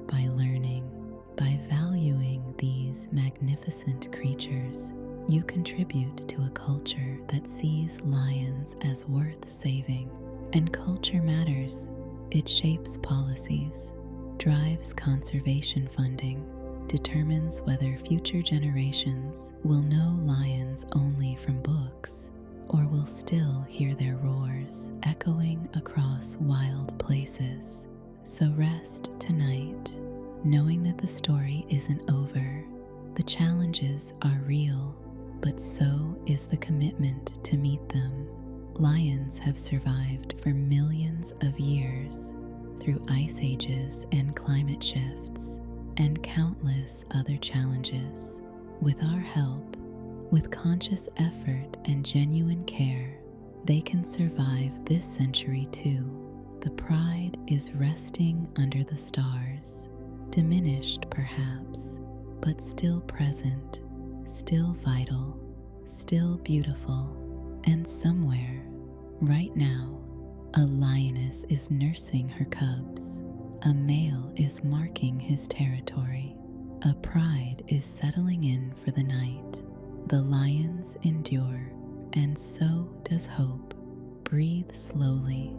by learning, by valuing these magnificent creatures. You contribute to a culture that sees lions as worth saving. And culture matters. It shapes policies, drives conservation funding, determines whether future generations will know lions only from books or will still hear their roars echoing across wild places. So rest tonight, knowing that the story isn't over. The challenges are real, but so is the commitment to meet them. Lions have survived for millions of years through ice ages and climate shifts and countless other challenges. With our help, with conscious effort and genuine care, they can survive this century too. The pride is resting under the stars, diminished perhaps, but still present, still vital, still beautiful, and somewhere, right now, a lioness is nursing her cubs, a male is marking his territory, a pride is settling in for the night. The lions endure, and so does hope. Breathe slowly,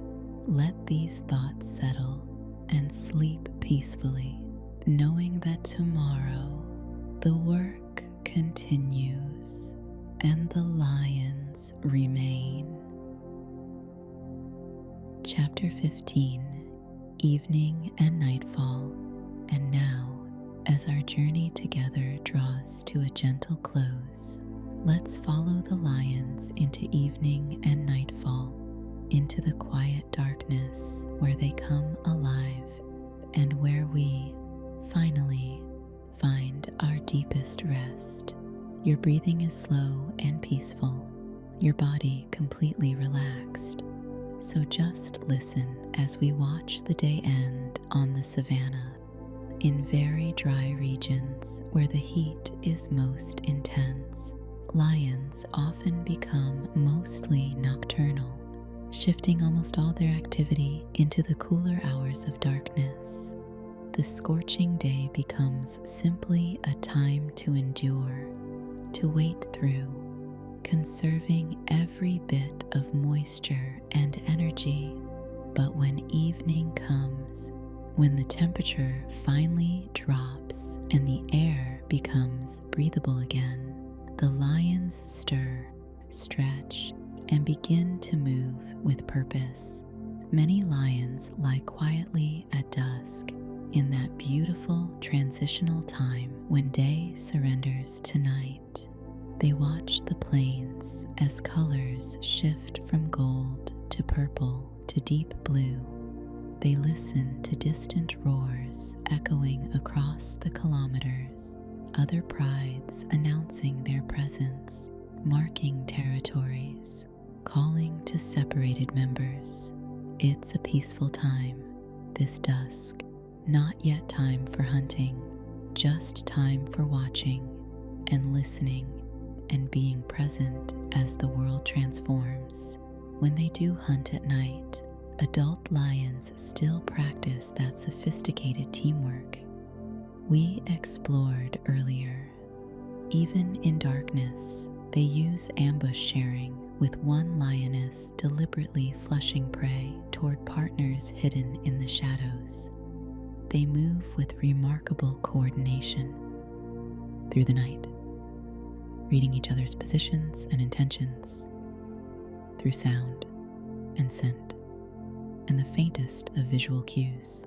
let these thoughts settle, and sleep peacefully, knowing that tomorrow the work continues and the lions remain. Chapter 15, Evening and Nightfall. And now, as our journey together draws to a gentle close, let's follow the lions into evening and nightfall, into the quiet darkness where they come alive and where we, finally, find our deepest rest. Your breathing is slow and peaceful, your body completely relaxed. So just listen as we watch the day end on the Savanna, in very dry regions where the heat is most intense. lions often become mostly nocturnal, shifting almost all their activity into the cooler hours of darkness. The scorching day becomes simply a time to endure, to wait through, conserving every bit of moisture and energy. But when evening comes, when the temperature finally drops and the air becomes breathable again, the lions stir, stretch, and begin to move with purpose. Many lions lie quietly at dusk, in that beautiful transitional time when day surrenders to night. They watch the plains as colors shift from gold to purple to deep blue. They listen to distant roars echoing across the kilometers, other prides announcing their presence, marking territories, calling to separated members. It's a peaceful time, this dusk. Not yet time for hunting, just time for watching and listening and being present as the world transforms. When they do hunt at night, adult lions still practice that sophisticated teamwork we explored earlier. Even in darkness, they use ambush sharing, with one lioness deliberately flushing prey toward partners hidden in the shadows. They move with remarkable coordination through the night, reading each other's positions and intentions through sound and scent and the faintest of visual cues.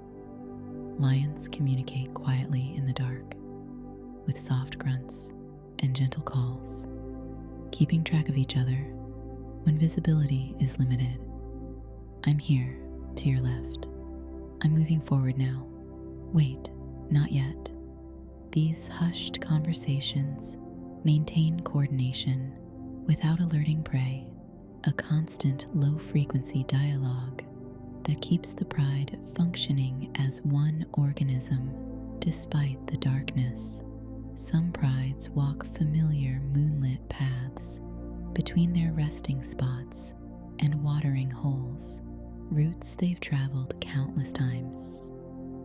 Lions communicate quietly in the dark with soft grunts and gentle calls, keeping track of each other when visibility is limited. I'm here to your left. I'm moving forward now. Wait, not yet. These hushed conversations maintain coordination without alerting prey, a constant low-frequency dialogue that keeps the pride functioning as one organism despite the darkness. Some prides walk familiar moonlit paths between their resting spots and watering holes, routes they've traveled countless times.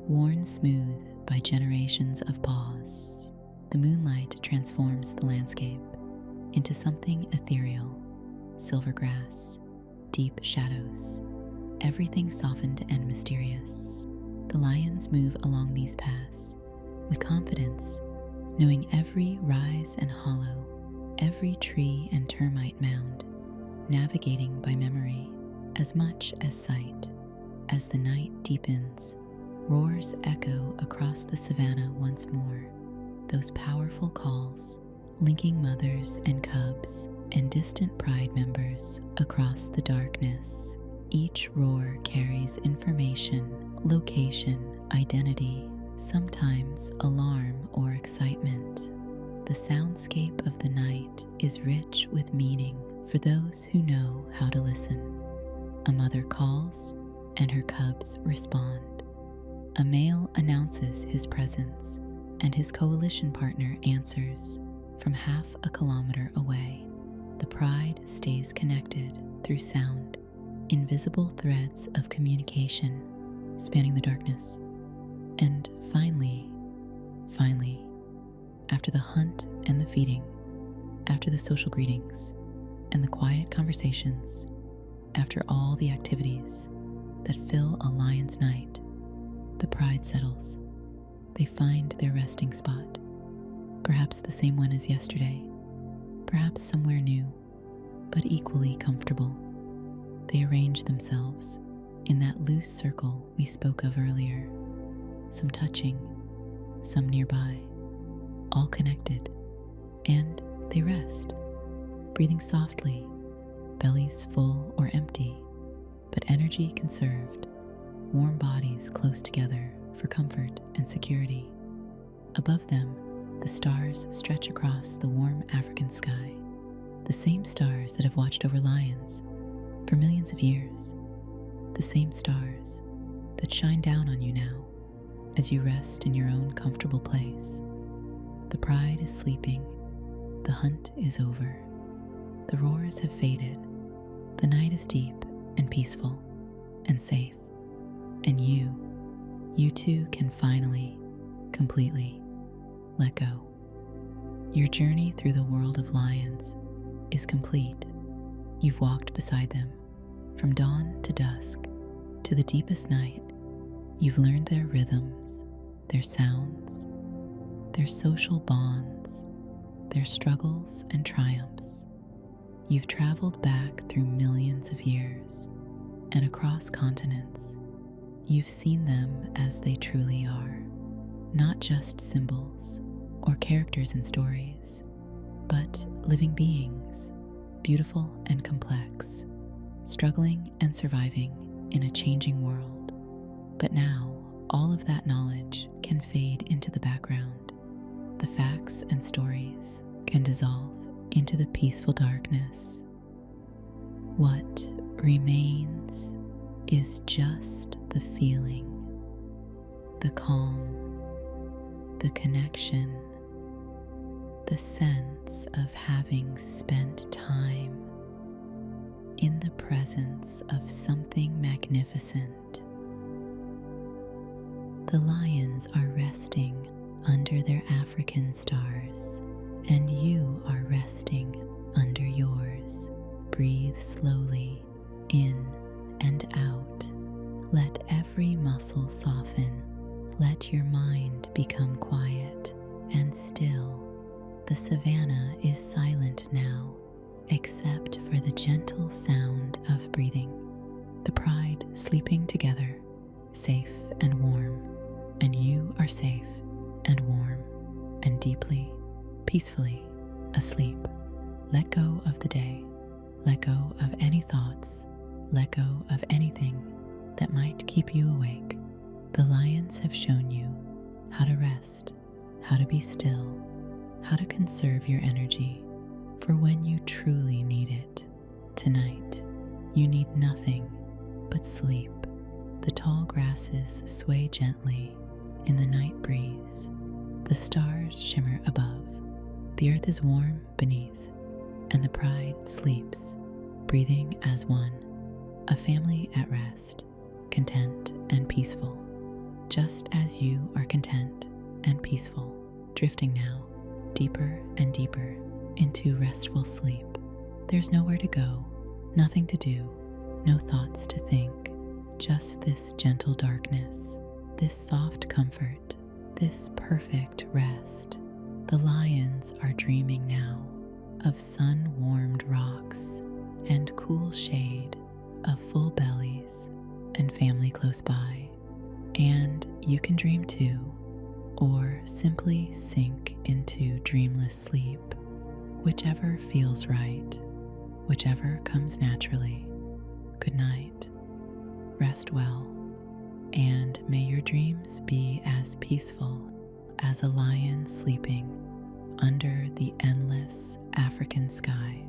Worn smooth by generations of paws, the moonlight transforms the landscape into something ethereal, silver grass, deep shadows, everything softened and mysterious. The lions move along these paths with confidence, knowing every rise and hollow, every tree and termite mound, navigating by memory as much as sight. As the night deepens, roars echo across the savanna once more, those powerful calls linking mothers and cubs and distant pride members across the darkness. Each roar carries information, location, identity, sometimes alarm or excitement. The soundscape of the night is rich with meaning for those who know how to listen. A mother calls and her cubs respond. A male announces his presence, and his coalition partner answers from half a kilometer away. The pride stays connected through sound, invisible threads of communication spanning the darkness. And finally, after the hunt and the feeding, after the social greetings and the quiet conversations, after all the activities that fill a lion's night, the pride settles. They find their resting spot, perhaps the same one as yesterday, perhaps somewhere new, but equally comfortable. They arrange themselves in that loose circle we spoke of earlier, some touching, some nearby, all connected, and they rest, breathing softly, bellies full or empty, but energy conserved, warm bodies close together for comfort and security. Above them, the stars stretch across the warm African sky, the same stars that have watched over lions for millions of years, the same stars that shine down on you now as you rest in your own comfortable place. The pride is sleeping, the hunt is over. The roars have faded. The night is deep and peaceful and safe. And you too can finally, completely let go. Your journey through the world of lions is complete. You've walked beside them from dawn to dusk to the deepest night. You've learned their rhythms, their sounds, their social bonds, their struggles and triumphs. You've traveled back through millions of years and across continents. You've seen them as they truly are, not just symbols or characters in stories, but living beings, beautiful and complex, struggling and surviving in a changing world. But now, all of that knowledge can fade into the background. The facts and stories can dissolve into the peaceful darkness. What remains is just the feeling, the calm, the connection, the sense of having spent time in the presence of something magnificent. The lions are resting under their African stars, and you are resting under yours. Breathe slowly in and out. Let every muscle soften. Let your mind become quiet and still. The savanna is silent now, except for the gentle sound of breathing. The pride sleeping together, safe and warm, and you are safe and warm and deeply, peacefully asleep. Let go of the day. Let go of any thoughts. Let go of anything that might keep you awake. The lions have shown you how to rest, how to be still, how to conserve your energy for when you truly need it. Tonight, you need nothing but sleep. The tall grasses sway gently in the night breeze. The stars shimmer above. The earth is warm beneath, and the pride sleeps, breathing as one. A family at rest, content and peaceful, just as you are content and peaceful, drifting now deeper and deeper into restful sleep. There's nowhere to go, nothing to do, no thoughts to think, just this gentle darkness, this soft comfort, this perfect rest. The lions are dreaming now of sun-warmed rocks and cool shade, of full bellies and family close by. And you can dream too, or simply sink into dreamless sleep, whichever feels right, whichever comes naturally. Good night, rest well, and may your dreams be as peaceful as a lion sleeping under the endless African sky.